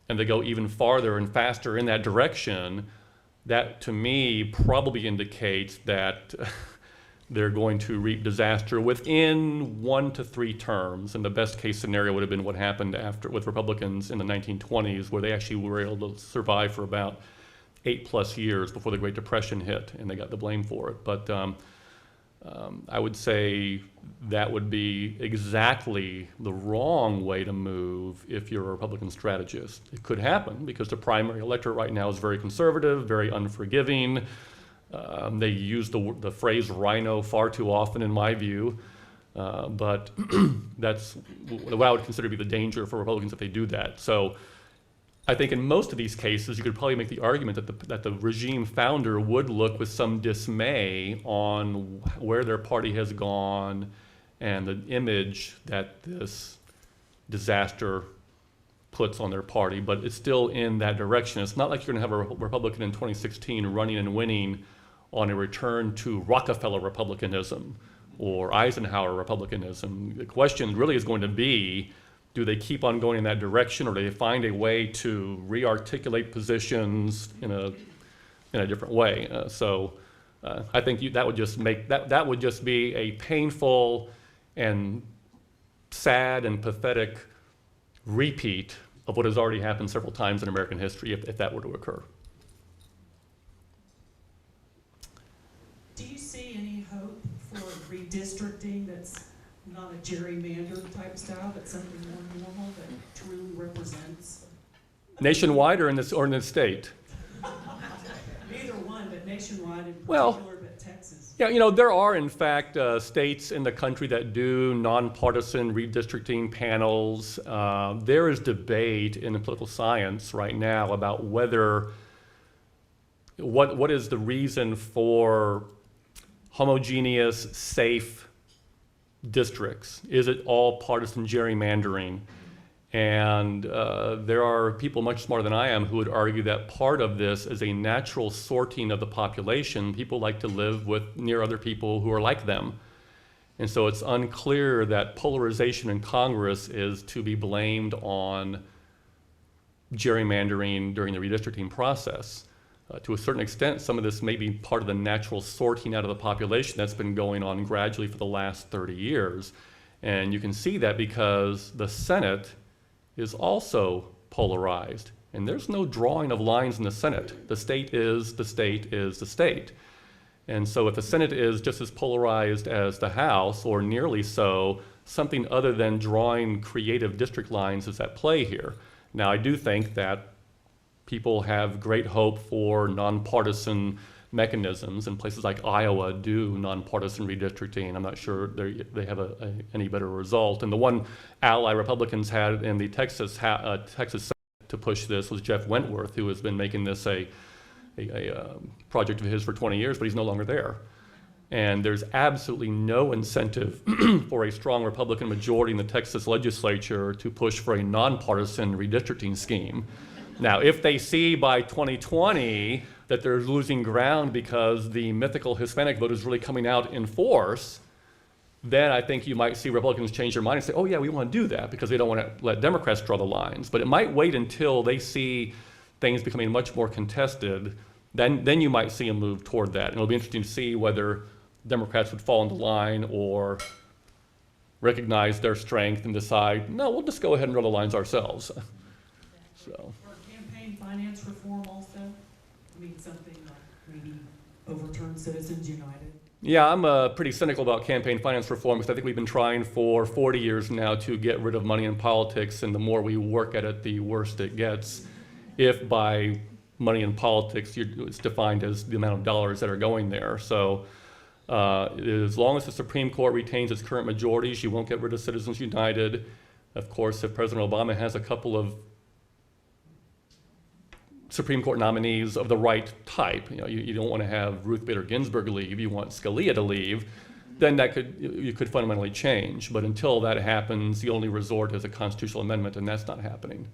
and they go even farther and faster in that direction, that to me probably indicates that they're going to reap disaster within 1 to 3 terms. And the best case scenario would have been what happened with Republicans in the 1920s, where they actually were able to survive for about 8+ years before the Great Depression hit, and they got the blame for it. But I would say that would be exactly the wrong way to move if you're a Republican strategist. It could happen because the primary electorate right now is very conservative, very unforgiving. They use the phrase rhino far too often, in my view. But that's what I would consider to be the danger for Republicans if they do that. So I think in most of these cases, you could probably make the argument that the regime founder would look with some dismay on where their party has gone and the image that this disaster puts on their party, but it's still in that direction. It's not like you're gonna have a Republican in 2016 running and winning on a return to Rockefeller Republicanism or Eisenhower Republicanism. The question really is going to be, do they keep on going in that direction, or do they find a way to re-articulate positions in a different way? I think that would just make that would just be a painful and sad and pathetic repeat of what has already happened several times in American history if that were to occur. Do you see any hope for redistricting that's not a gerrymander type style, but something more normal that truly represents? Nationwide or in the state? Either one, but nationwide in Well, particular, but Texas. Yeah, there are in fact states in the country that do nonpartisan redistricting panels. There is debate in political science right now about whether what is the reason for homogeneous, safe districts. Is it all partisan gerrymandering? And there are people much smarter than I am who would argue that part of this is a natural sorting of the population. People like to live near other people who are like them. And so it's unclear that polarization in Congress is to be blamed on gerrymandering during the redistricting process. To a certain extent, some of this may be part of the natural sorting out of the population that's been going on gradually for the last 30 years. And you can see that because the Senate is also polarized. And there's no drawing of lines in the Senate. The state is the state is the state. And so if the Senate is just as polarized as the House, or nearly so, something other than drawing creative district lines is at play here. Now, I do think that people have great hope for nonpartisan mechanisms, and places like Iowa do nonpartisan redistricting. I'm not sure they have any better result. And the one ally Republicans had in the Texas Senate to push this was Jeff Wentworth, who has been making this a project of his for 20 years, but he's no longer there. And there's absolutely no incentive for a strong Republican majority in the Texas legislature to push for a nonpartisan redistricting scheme. Now, if they see by 2020 that they're losing ground because the mythical Hispanic vote is really coming out in force, then I think you might see Republicans change their mind and say, oh yeah, we want to do that, because they don't want to let Democrats draw the lines. But it might wait until they see things becoming much more contested, then you might see a move toward that. And it'll be interesting to see whether Democrats would fall into line or recognize their strength and decide, no, we'll just go ahead and draw the lines ourselves. So. Or campaign finance reform also? I mean, something like maybe overturn Citizens United? Yeah, I'm pretty cynical about campaign finance reform, because I think we've been trying for 40 years now to get rid of money in politics, and the more we work at it, the worse it gets. If by money in politics, it's defined as the amount of dollars that are going there. So as long as the Supreme Court retains its current majorities, you won't get rid of Citizens United. Of course, if President Obama has a couple of Supreme Court nominees of the right type, you don't want to have Ruth Bader Ginsburg leave, you want Scalia to leave, then you could fundamentally change. But until that happens, the only resort is a constitutional amendment, and that's not happening.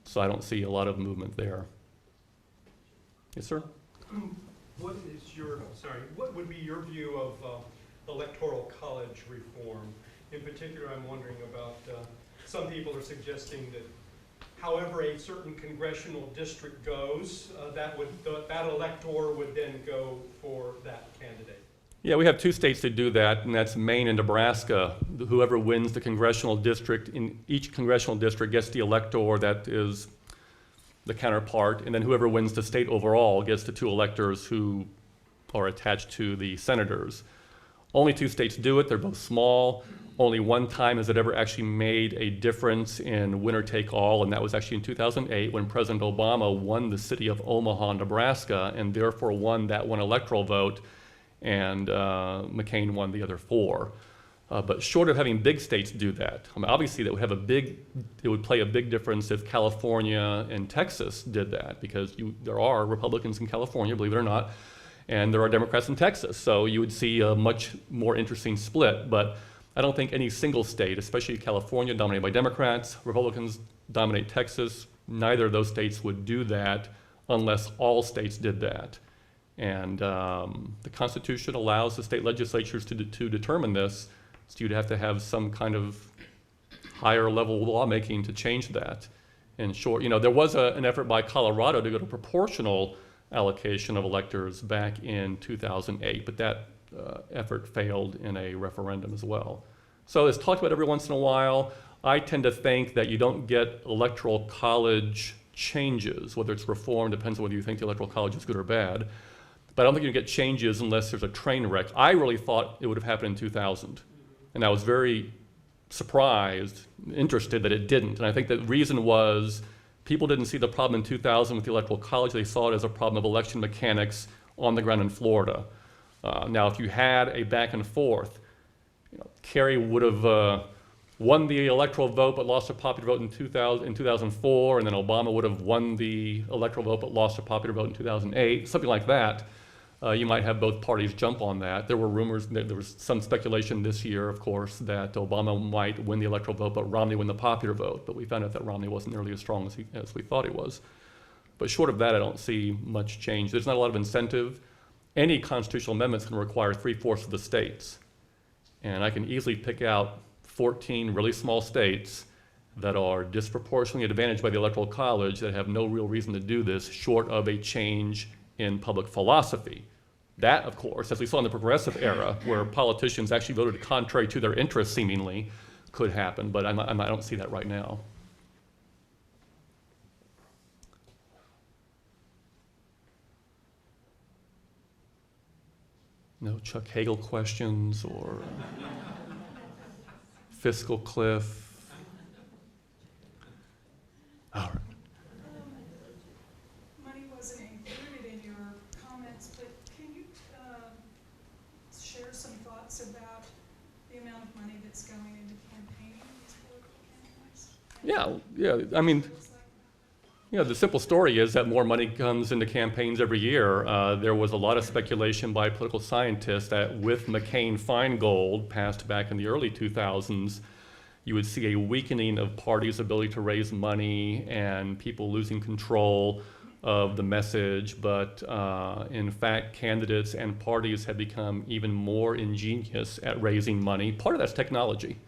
So I don't see a lot of movement there. Yes, sir? What would be your view of electoral college reform? In particular, I'm wondering about, some people are suggesting that however a certain congressional district goes, that elector would then go for that candidate. Yeah, we have 2 states that do that, and that's Maine and Nebraska. Whoever wins the congressional district in each congressional district gets the elector that is the counterpart, and then whoever wins the state overall gets the 2 electors who are attached to the senators. Only 2 states do it. They're both small. Only one time has it ever actually made a difference in winner take all, and that was actually in 2008 when President Obama won the city of Omaha, Nebraska, and therefore won that one electoral vote, and McCain won the other 4. But short of having big states do that, I mean, obviously that would have it would play a big difference if California and Texas did that, because there are Republicans in California, believe it or not, and there are Democrats in Texas. So you would see a much more interesting split. But I don't think any single state, especially California, dominated by Democrats, Republicans dominate Texas, neither of those states would do that unless all states did that. And the Constitution allows the state legislatures to determine this, so you'd have to have some kind of higher level lawmaking to change that. In short, there was an effort by Colorado to go to proportional allocation of electors back in 2008, but that effort failed in a referendum as well. So it's talked about every once in a while. I tend to think that you don't get electoral college changes, whether it's reform, depends on whether you think the electoral college is good or bad. But I don't think you get changes unless there's a train wreck. I really thought it would have happened in 2000. And I was very surprised, interested that it didn't. And I think the reason was people didn't see the problem in 2000 with the Electoral College. They saw it as a problem of election mechanics on the ground in Florida. Now, if you had a back and forth, Kerry would have won the electoral vote but lost a popular vote in 2004, and then Obama would have won the electoral vote but lost a popular vote in 2008, something like that. You might have both parties jump on that. There were rumors, there was some speculation this year, of course, that Obama might win the electoral vote, but Romney win the popular vote. But we found out that Romney wasn't nearly as strong as we thought he was. But short of that, I don't see much change. There's not a lot of incentive. Any constitutional amendment is going to require 3/4 of the states. And I can easily pick out 14 really small states that are disproportionately advantaged by the Electoral College that have no real reason to do this, short of a change in public philosophy. That, of course, as we saw in the progressive era, where politicians actually voted contrary to their interests, seemingly, could happen, but I don't see that right now. No Chuck Hagel questions or fiscal cliff. All right. Money wasn't included in your comments, but can you share some thoughts about the amount of money that's going into campaigning these political campaigns? Yeah. I mean, the simple story is that more money comes into campaigns every year. There was a lot of speculation by political scientists that with McCain-Feingold passed back in the early 2000s, you would see a weakening of parties' ability to raise money and people losing control of the message. But in fact, candidates and parties have become even more ingenious at raising money. Part of that's technology.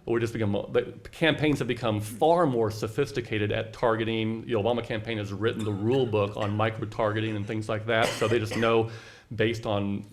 The campaigns have become far more sophisticated at targeting. The Obama campaign has written the rule book on micro-targeting and things like that, so they just know based on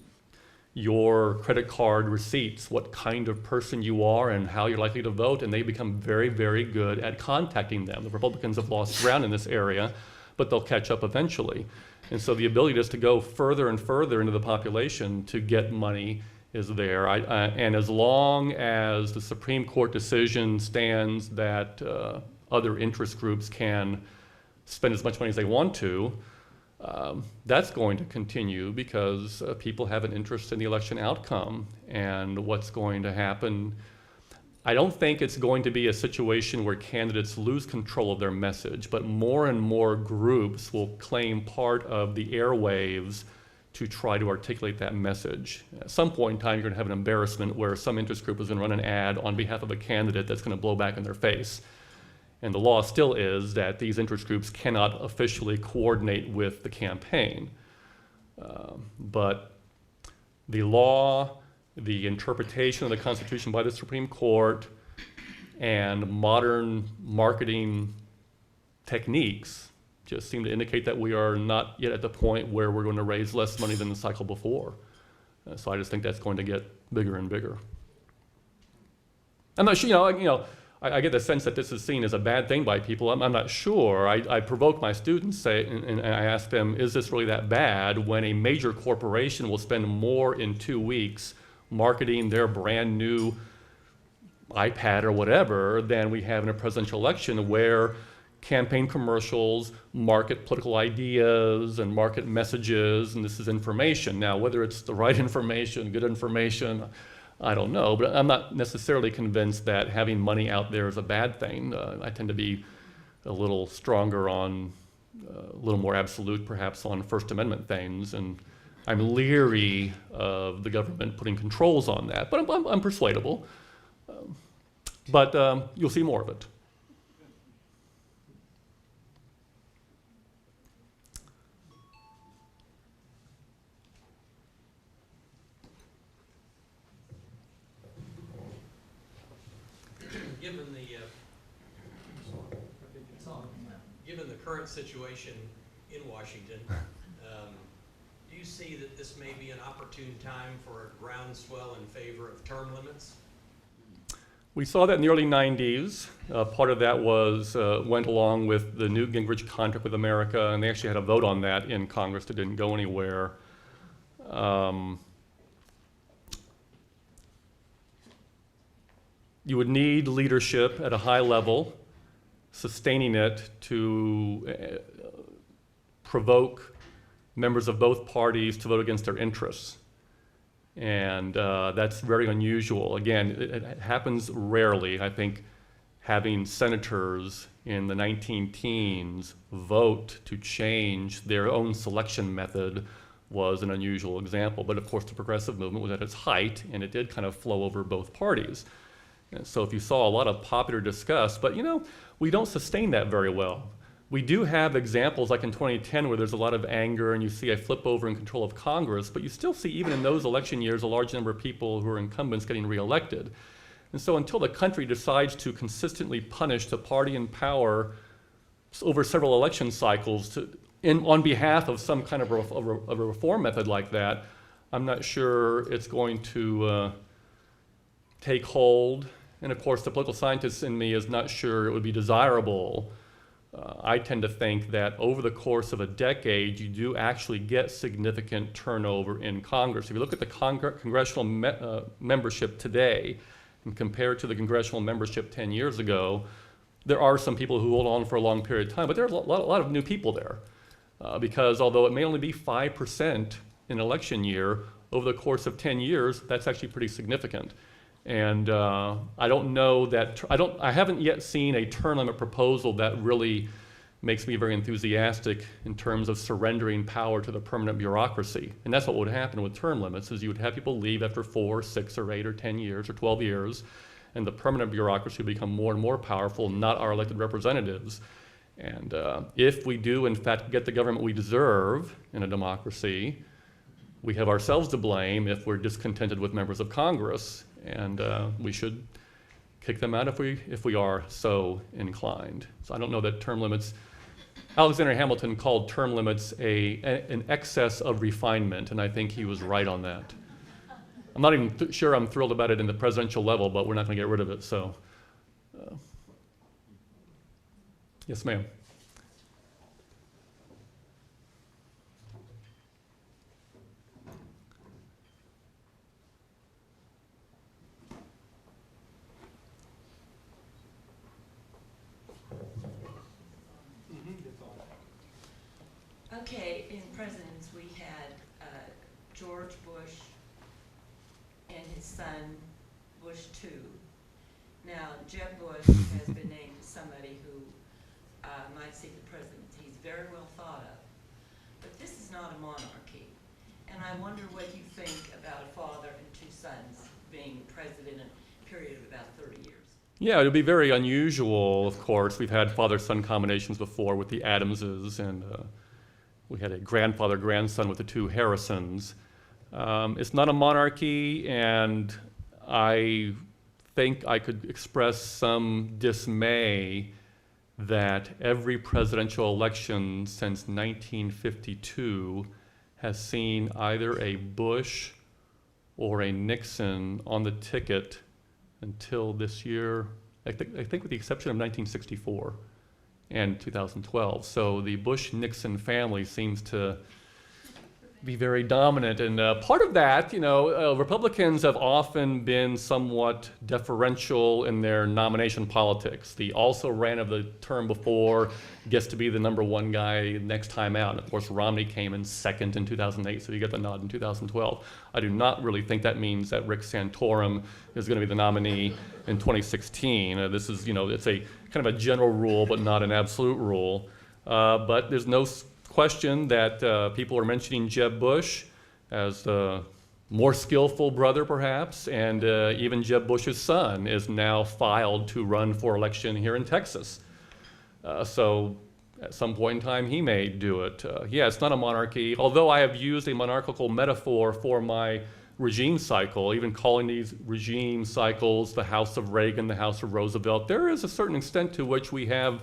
your credit card receipts what kind of person you are and how you're likely to vote, and they become very, very good at contacting them. The Republicans have lost ground in this area, but they'll catch up eventually. And so the ability just to go further and further into the population to get money is there. And as long as the Supreme Court decision stands that other interest groups can spend as much money as they want to, that's going to continue because people have an interest in the election outcome and what's going to happen. I don't think it's going to be a situation where candidates lose control of their message, but more and more groups will claim part of the airwaves to try to articulate that message. At some point in time, you're going to have an embarrassment where some interest group is going to run an ad on behalf of a candidate that's going to blow back in their face. And the law still is that these interest groups cannot officially coordinate with the campaign. But the law, the interpretation of the Constitution by the Supreme Court, and modern marketing techniques just seem to indicate that we are not yet at the point where we're going to raise less money than the cycle before. So I just think that's going to get bigger and bigger. I'm not sure, I get the sense that this is seen as a bad thing by people. I'm not sure. I provoke my students and I ask them, is this really that bad when a major corporation will spend more in 2 weeks marketing their brand new iPad or whatever than we have in a presidential election where campaign commercials market political ideas and market messages, and this is information. Now, whether it's the right information, good information, I don't know, but I'm not necessarily convinced that having money out there is a bad thing. I tend to be a little stronger on, a little more absolute perhaps on First Amendment things, and I'm leery of the government putting controls on that, but I'm persuadable. But you'll see more of it. Given the current situation in Washington, do you see that this may be an opportune time for a groundswell in favor of term limits? We saw that in the early 90s. Part of that was went along with the Newt Gingrich contract with America, and they actually had a vote on that in Congress that didn't go anywhere. You would need leadership at a high level, sustaining it to provoke members of both parties to vote against their interests. And that's very unusual. Again, it happens rarely. I think having senators in the 19-teens vote to change their own selection method was an unusual example. But of course, the progressive movement was at its height, and it did kind of flow over both parties. And so if you saw a lot of popular discuss, but we don't sustain that very well. We do have examples like in 2010 where there's a lot of anger and you see a flip over in control of Congress, but you still see even in those election years a large number of people who are incumbents getting reelected. And so until the country decides to consistently punish the party in power over several election cycles on behalf of some kind of a reform method like that, I'm not sure it's going to take hold. And of course, the political scientist in me is not sure it would be desirable. I tend to think that over the course of a decade, you do actually get significant turnover in Congress. If you look at the congressional membership today and compare it to the congressional membership 10 years ago, there are some people who hold on for a long period of time, but there are a lot of new people there. Because although it may only be 5% in election year, over the course of 10 years, that's actually pretty significant. And I don't know that, I haven't yet seen a term limit proposal that really makes me very enthusiastic in terms of surrendering power to the permanent bureaucracy. And that's what would happen with term limits, is you would have people leave after 4, 6, or 8, or 10 years, or 12 years, and the permanent bureaucracy would become more and more powerful, not our elected representatives. And if we do, in fact, get the government we deserve in a democracy, we have ourselves to blame if we're discontented with members of Congress. And we should kick them out if we are so inclined. So I don't know that term limits, Alexander Hamilton called term limits an excess of refinement, and I think he was right on that. I'm not even sure I'm thrilled about it in the presidential level, but we're not going to get rid of it, so. Yes, ma'am. Okay, in presidents we had George Bush and his son Bush II. Now Jeb Bush has been named somebody who might seek the presidency. He's very well thought of. But this is not a monarchy. And I wonder what you think about a father and two sons being president in a period of about 30 years. Yeah, it would be very unusual, of course. We've had father-son combinations before with the Adamses, and we had a grandfather-grandson with the two Harrisons. It's not a monarchy, and I think I could express some dismay that every presidential election since 1952 has seen either a Bush or a Nixon on the ticket until this year, I think with the exception of 1964 and 2012. So the Bush-Nixon family seems to be very dominant. And part of that, Republicans have often been somewhat deferential in their nomination politics. The also-ran of the term before gets to be the number one guy next time out. And of course, Romney came in second in 2008, so you get the nod in 2012. I do not really think that means that Rick Santorum is going to be the nominee in 2016. This is, it's a kind of a general rule, but not an absolute rule. But there's no question that people are mentioning Jeb Bush as the more skillful brother, perhaps, and even Jeb Bush's son is now filed to run for election here in Texas. So at some point in time, he may do it. Yeah, it's not a monarchy, although I have used a monarchical metaphor for my regime cycle, even calling these regime cycles the House of Reagan, the House of Roosevelt. There is a certain extent to which we have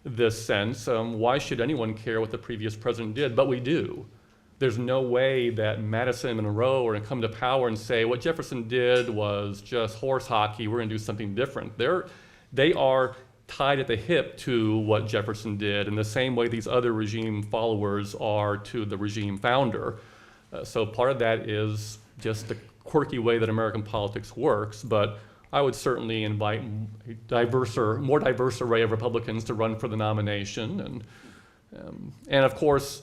this sense. Why should anyone care what the previous president did? But we do. There's no way that Madison and Monroe are going to come to power and say what Jefferson did was just horse hockey, we're going to do something different. They are tied at the hip to what Jefferson did in the same way these other regime followers are to the regime founder. So part of that is just the quirky way that American politics works, but I would certainly invite a more diverse array of Republicans to run for the nomination. And of course,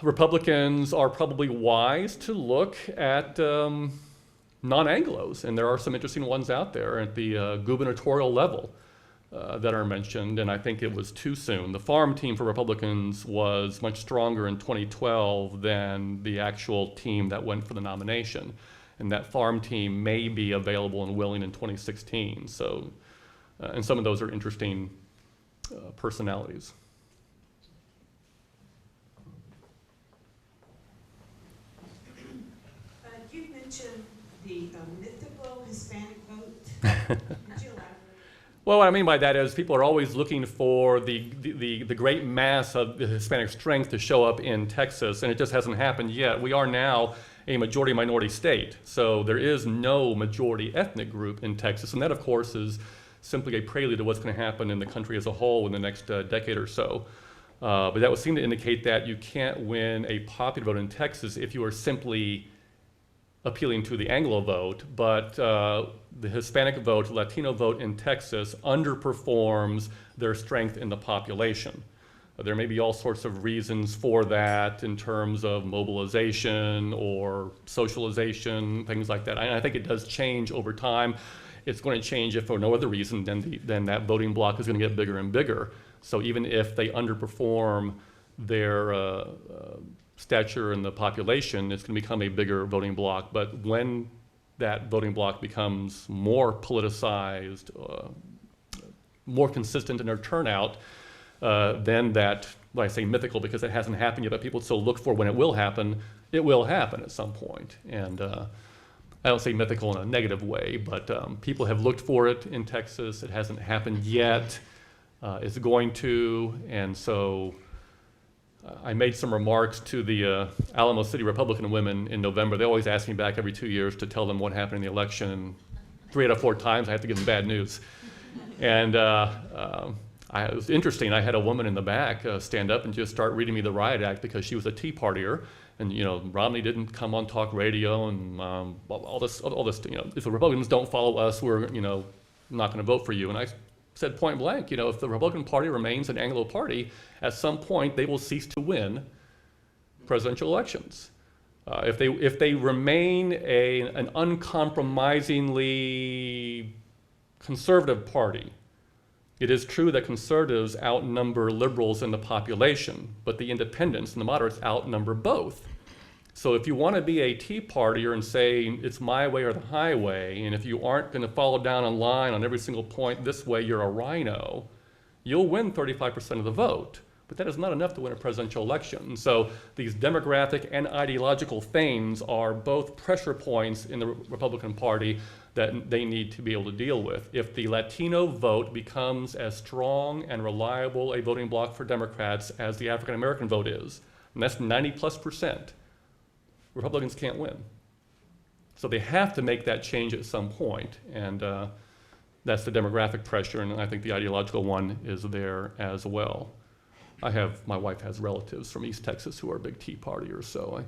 Republicans are probably wise to look at non-Anglos, and there are some interesting ones out there at the gubernatorial level that are mentioned, and I think it was too soon. The farm team for Republicans was much stronger in 2012 than the actual team that went for the nomination. And that farm team may be available and willing in 2016. So, and some of those are interesting personalities. You mentioned the mythical Hispanic vote. Could you elaborate? Well, what I mean by that is people are always looking for the great mass of the Hispanic strength to show up in Texas, and it just hasn't happened yet. We are now a majority-minority state, so there is no majority ethnic group in Texas, and that, of course, is simply a prelude to what's going to happen in the country as a whole in the next decade or so. But that would seem to indicate that you can't win a popular vote in Texas if you are simply appealing to the Anglo vote, but the Hispanic vote, Latino vote in Texas underperforms their strength in the population. There may be all sorts of reasons for that in terms of mobilization or socialization, things like that. I think it does change over time. It's going to change if for no other reason than that voting bloc is going to get bigger and bigger. So even if they underperform their stature in the population, it's going to become a bigger voting bloc. But when that voting bloc becomes more politicized, more consistent in their turnout, then that, well, I say mythical because it hasn't happened yet, but people still look for when it will happen at some point. And I don't say mythical in a negative way, but people have looked for it in Texas. It hasn't happened yet. It's going to, and so I made some remarks to the Alamo City Republican women in November. They always ask me back every 2 years to tell them what happened in the election, and 3 out of 4 times I have to give them bad news. And it was interesting. I had a woman in the back stand up and just start reading me the riot act because she was a Tea Partier, and Romney didn't come on talk radio and all this. If the Republicans don't follow us, we're not going to vote for you. And I said point blank, if the Republican Party remains an Anglo party, at some point they will cease to win presidential elections. If they remain an uncompromisingly conservative party, it is true that conservatives outnumber liberals in the population, but the independents and the moderates outnumber both. So if you want to be a Tea Partier and say it's my way or the highway, and if you aren't going to follow down a line on every single point this way, you're a rhino, you'll win 35% of the vote. But that is not enough to win a presidential election. And so these demographic and ideological things are both pressure points in the Republican Party that they need to be able to deal with. If the Latino vote becomes as strong and reliable a voting bloc for Democrats as the African American vote is, and that's 90+%, Republicans can't win. So they have to make that change at some point, and that's the demographic pressure, and I think the ideological one is there as well. My wife has relatives from East Texas who are big Tea Partiers, so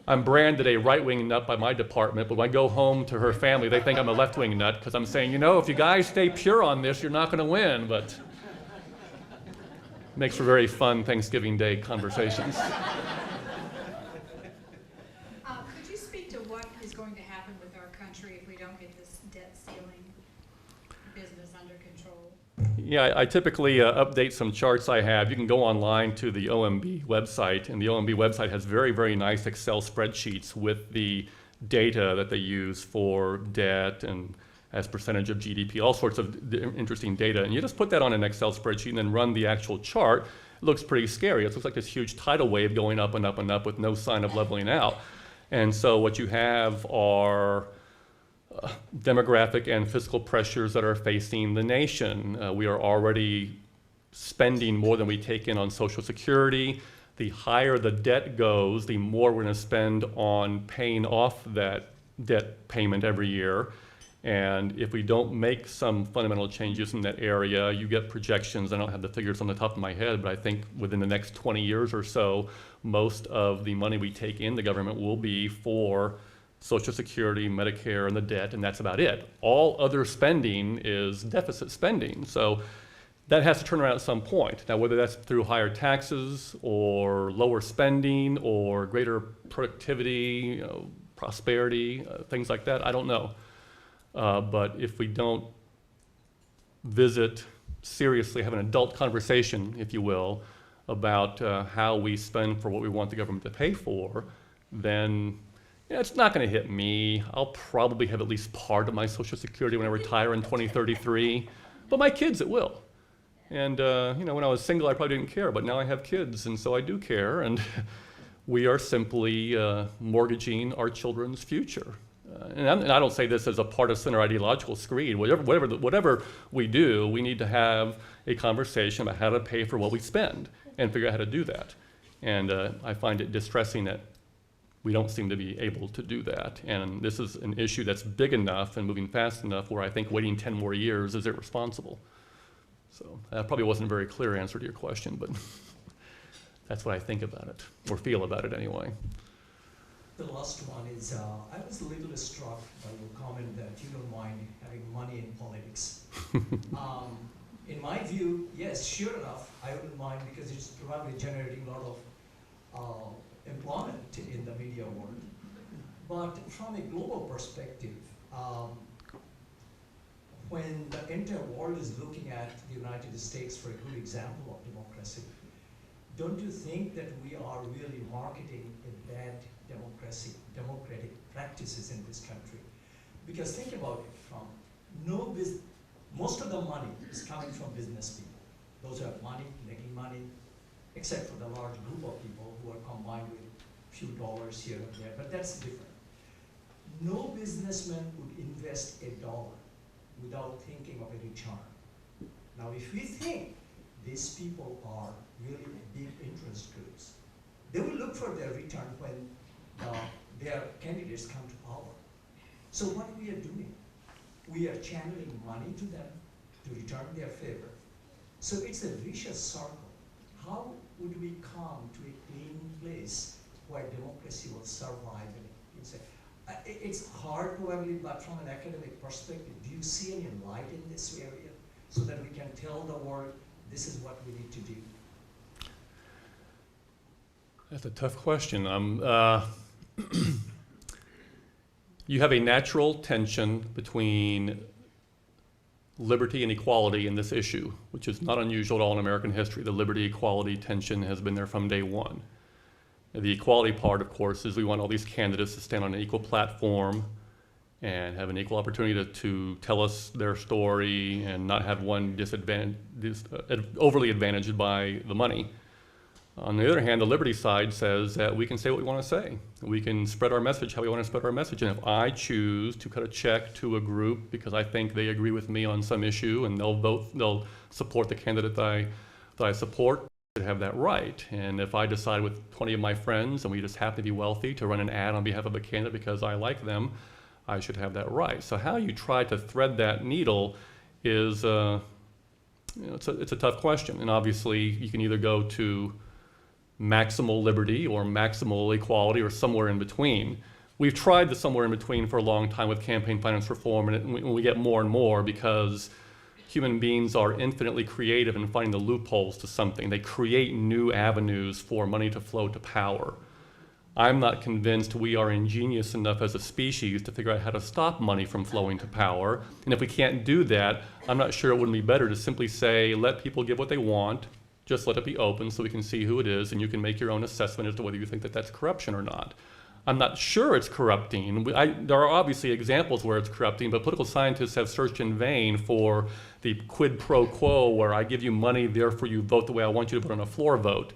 I'm branded a right-wing nut by my department, but when I go home to her family, they think I'm a left-wing nut because I'm saying, you know, if you guys stay pure on this, you're not going to win, but makes for very fun Thanksgiving Day conversations. Could you speak to what is going to happen with our country if we don't get this debt ceiling business under control? Yeah, I typically update some charts I have. You can go online to the OMB website, and the OMB website has very, very nice Excel spreadsheets with the data that they use for debt and as percentage of GDP, all sorts of interesting data. And you just put that on an Excel spreadsheet and then run the actual chart. It looks pretty scary. It looks like this huge tidal wave going up and up and up with no sign of leveling out. And so what you have are demographic and fiscal pressures that are facing the nation. We are already spending more than we take in on Social Security. The higher the debt goes, the more we're going to spend on paying off that debt payment every year. And if we don't make some fundamental changes in that area, you get projections. I don't have the figures on the top of my head, but I think within the next 20 years or so, most of the money we take in the government will be for Social Security, Medicare, and the debt, and that's about it. All other spending is deficit spending. So that has to turn around at some point. Now, whether that's through higher taxes or lower spending or greater productivity, prosperity, things like that, I don't know. But if we don't seriously have an adult conversation, if you will, about how we spend for what we want the government to pay for, then it's not going to hit me. I'll probably have at least part of my Social Security when I retire in 2033, but my kids, it will. And when I was single, I probably didn't care, but now I have kids, and so I do care, and we are simply mortgaging our children's future. And I don't say this as a partisan or ideological screed. Whatever we do, we need to have a conversation about how to pay for what we spend and figure out how to do that. And I find it distressing that we don't seem to be able to do that. And this is an issue that's big enough and moving fast enough where I think waiting 10 more years is irresponsible. So that probably wasn't a very clear answer to your question, but that's what I think about it, or feel about it anyway. The last one is, I was a little struck by your comment that you don't mind having money in politics. In my view, yes, sure enough, I wouldn't mind because it's probably generating a lot of employment in the media world. But from a global perspective, when the entire world is looking at the United States for a good example of democracy, don't you think that we are really marketing a bad democratic practices in this country? Because think about it, most of the money is coming from business people. Those who have money, making money, except for the large group of people who are combined with a few dollars here and there, but that's different. No businessman would invest $1 without thinking of a return. Now, if we think these people are really big interest groups, they will look for their return when their candidates come to power. So what we are doing, we are channeling money to them to return their favor. So it's a vicious circle. How would we come to a clean place where democracy will survive? It's hard probably, but from an academic perspective, do you see any light in this area so that we can tell the world this is what we need to do? That's a tough question. You have a natural tension between liberty and equality in this issue, which is not unusual at all in American history. The liberty-equality tension has been there from day one. The equality part, of course, is we want all these candidates to stand on an equal platform and have an equal opportunity to tell us their story and not have one overly advantaged by the money. On the other hand, the liberty side says that we can say what we want to say. We can spread our message how we want to spread our message. And if I choose to cut a check to a group because I think they agree with me on some issue and they'll support the candidate that I support, I have that right. And if I decide with 20 of my friends and we just happen to be wealthy to run an ad on behalf of a candidate because I like them, I should have that right. So how you try to thread that needle is, it's a tough question. And obviously you can either go to maximal liberty or maximal equality or somewhere in between. We've tried the somewhere in between for a long time with campaign finance reform, and we get more and more because human beings are infinitely creative in finding the loopholes to something. They create new avenues for money to flow to power. I'm not convinced we are ingenious enough as a species to figure out how to stop money from flowing to power. And if we can't do that, I'm not sure it wouldn't be better to simply say, let people give what they want, just let it be open so we can see who it is, and you can make your own assessment as to whether you think that that's corruption or not. I'm not sure it's corrupting. There are obviously examples where it's corrupting, but political scientists have searched in vain for the quid pro quo where I give you money, therefore you vote the way I want you to vote on a floor vote.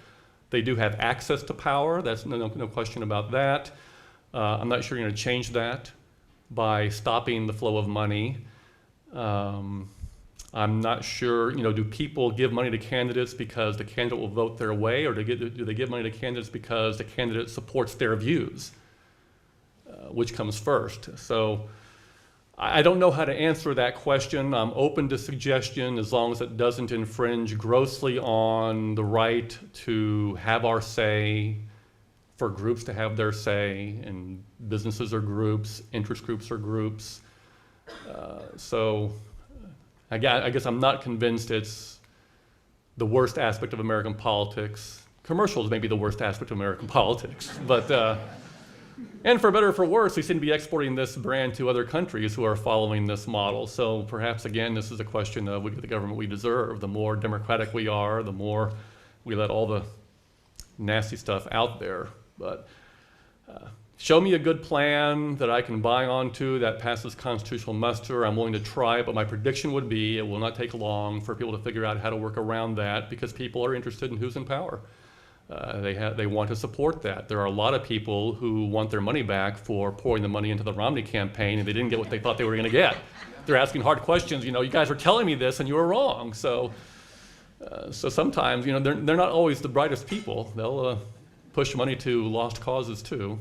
They do have access to power. That's no question about that. I'm not sure you're going to change that by stopping the flow of money. I'm not sure, do people give money to candidates because the candidate will vote their way, or do they give money to candidates because the candidate supports their views? Which comes first? So I don't know how to answer that question. I'm open to suggestion as long as it doesn't infringe grossly on the right to have our say, for groups to have their say, and businesses are groups, interest groups are groups. So I guess I'm not convinced it's the worst aspect of American politics. Commercials may be the worst aspect of American politics, but and for better or for worse, we seem to be exporting this brand to other countries who are following this model. So perhaps, again, this is a question of we get the government we deserve. The more democratic we are, the more we let all the nasty stuff out there. But show me a good plan that I can buy onto that passes constitutional muster. I'm willing to try it, but my prediction would be it will not take long for people to figure out how to work around that because people are interested in who's in power. They want to support that. There are a lot of people who want their money back for pouring the money into the Romney campaign and they didn't get what they thought they were going to get. They're asking hard questions. You guys were telling me this and you were wrong. So sometimes, they're not always the brightest people. They'll push money to lost causes too.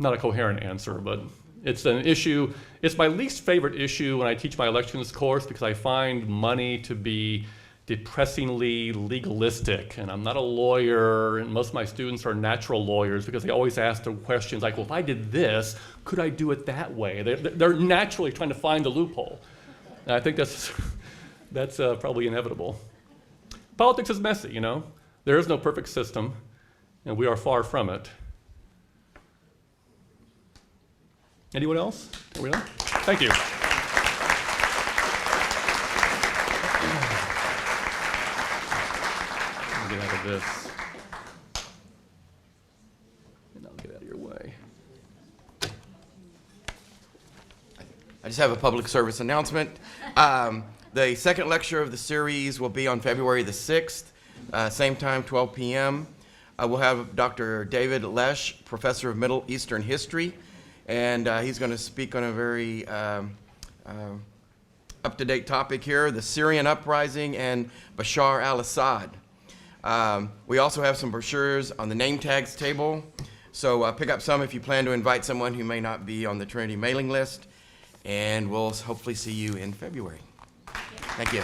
Not a coherent answer, but it's an issue. It's my least favorite issue when I teach my elections course because I find money to be depressingly legalistic, and I'm not a lawyer, and most of my students are natural lawyers because they always ask the questions like, well, if I did this, could I do it that way? They're naturally trying to find a loophole. And I think that's probably inevitable. Politics is messy, There is no perfect system, and we are far from it. Anyone else? Are we done? Thank you. Get out of this, and I'll get out of your way. I just have a public service announcement. The second lecture of the series will be on February the 6th, same time, 12 p.m. We'll have Dr. David Lesh, Professor of Middle Eastern History, and he's going to speak on a very up-to-date topic here, the Syrian uprising and Bashar al-Assad. We also have some brochures on the name tags table, so pick up some if you plan to invite someone who may not be on the Trinity mailing list, and we'll hopefully see you in February. Thank you.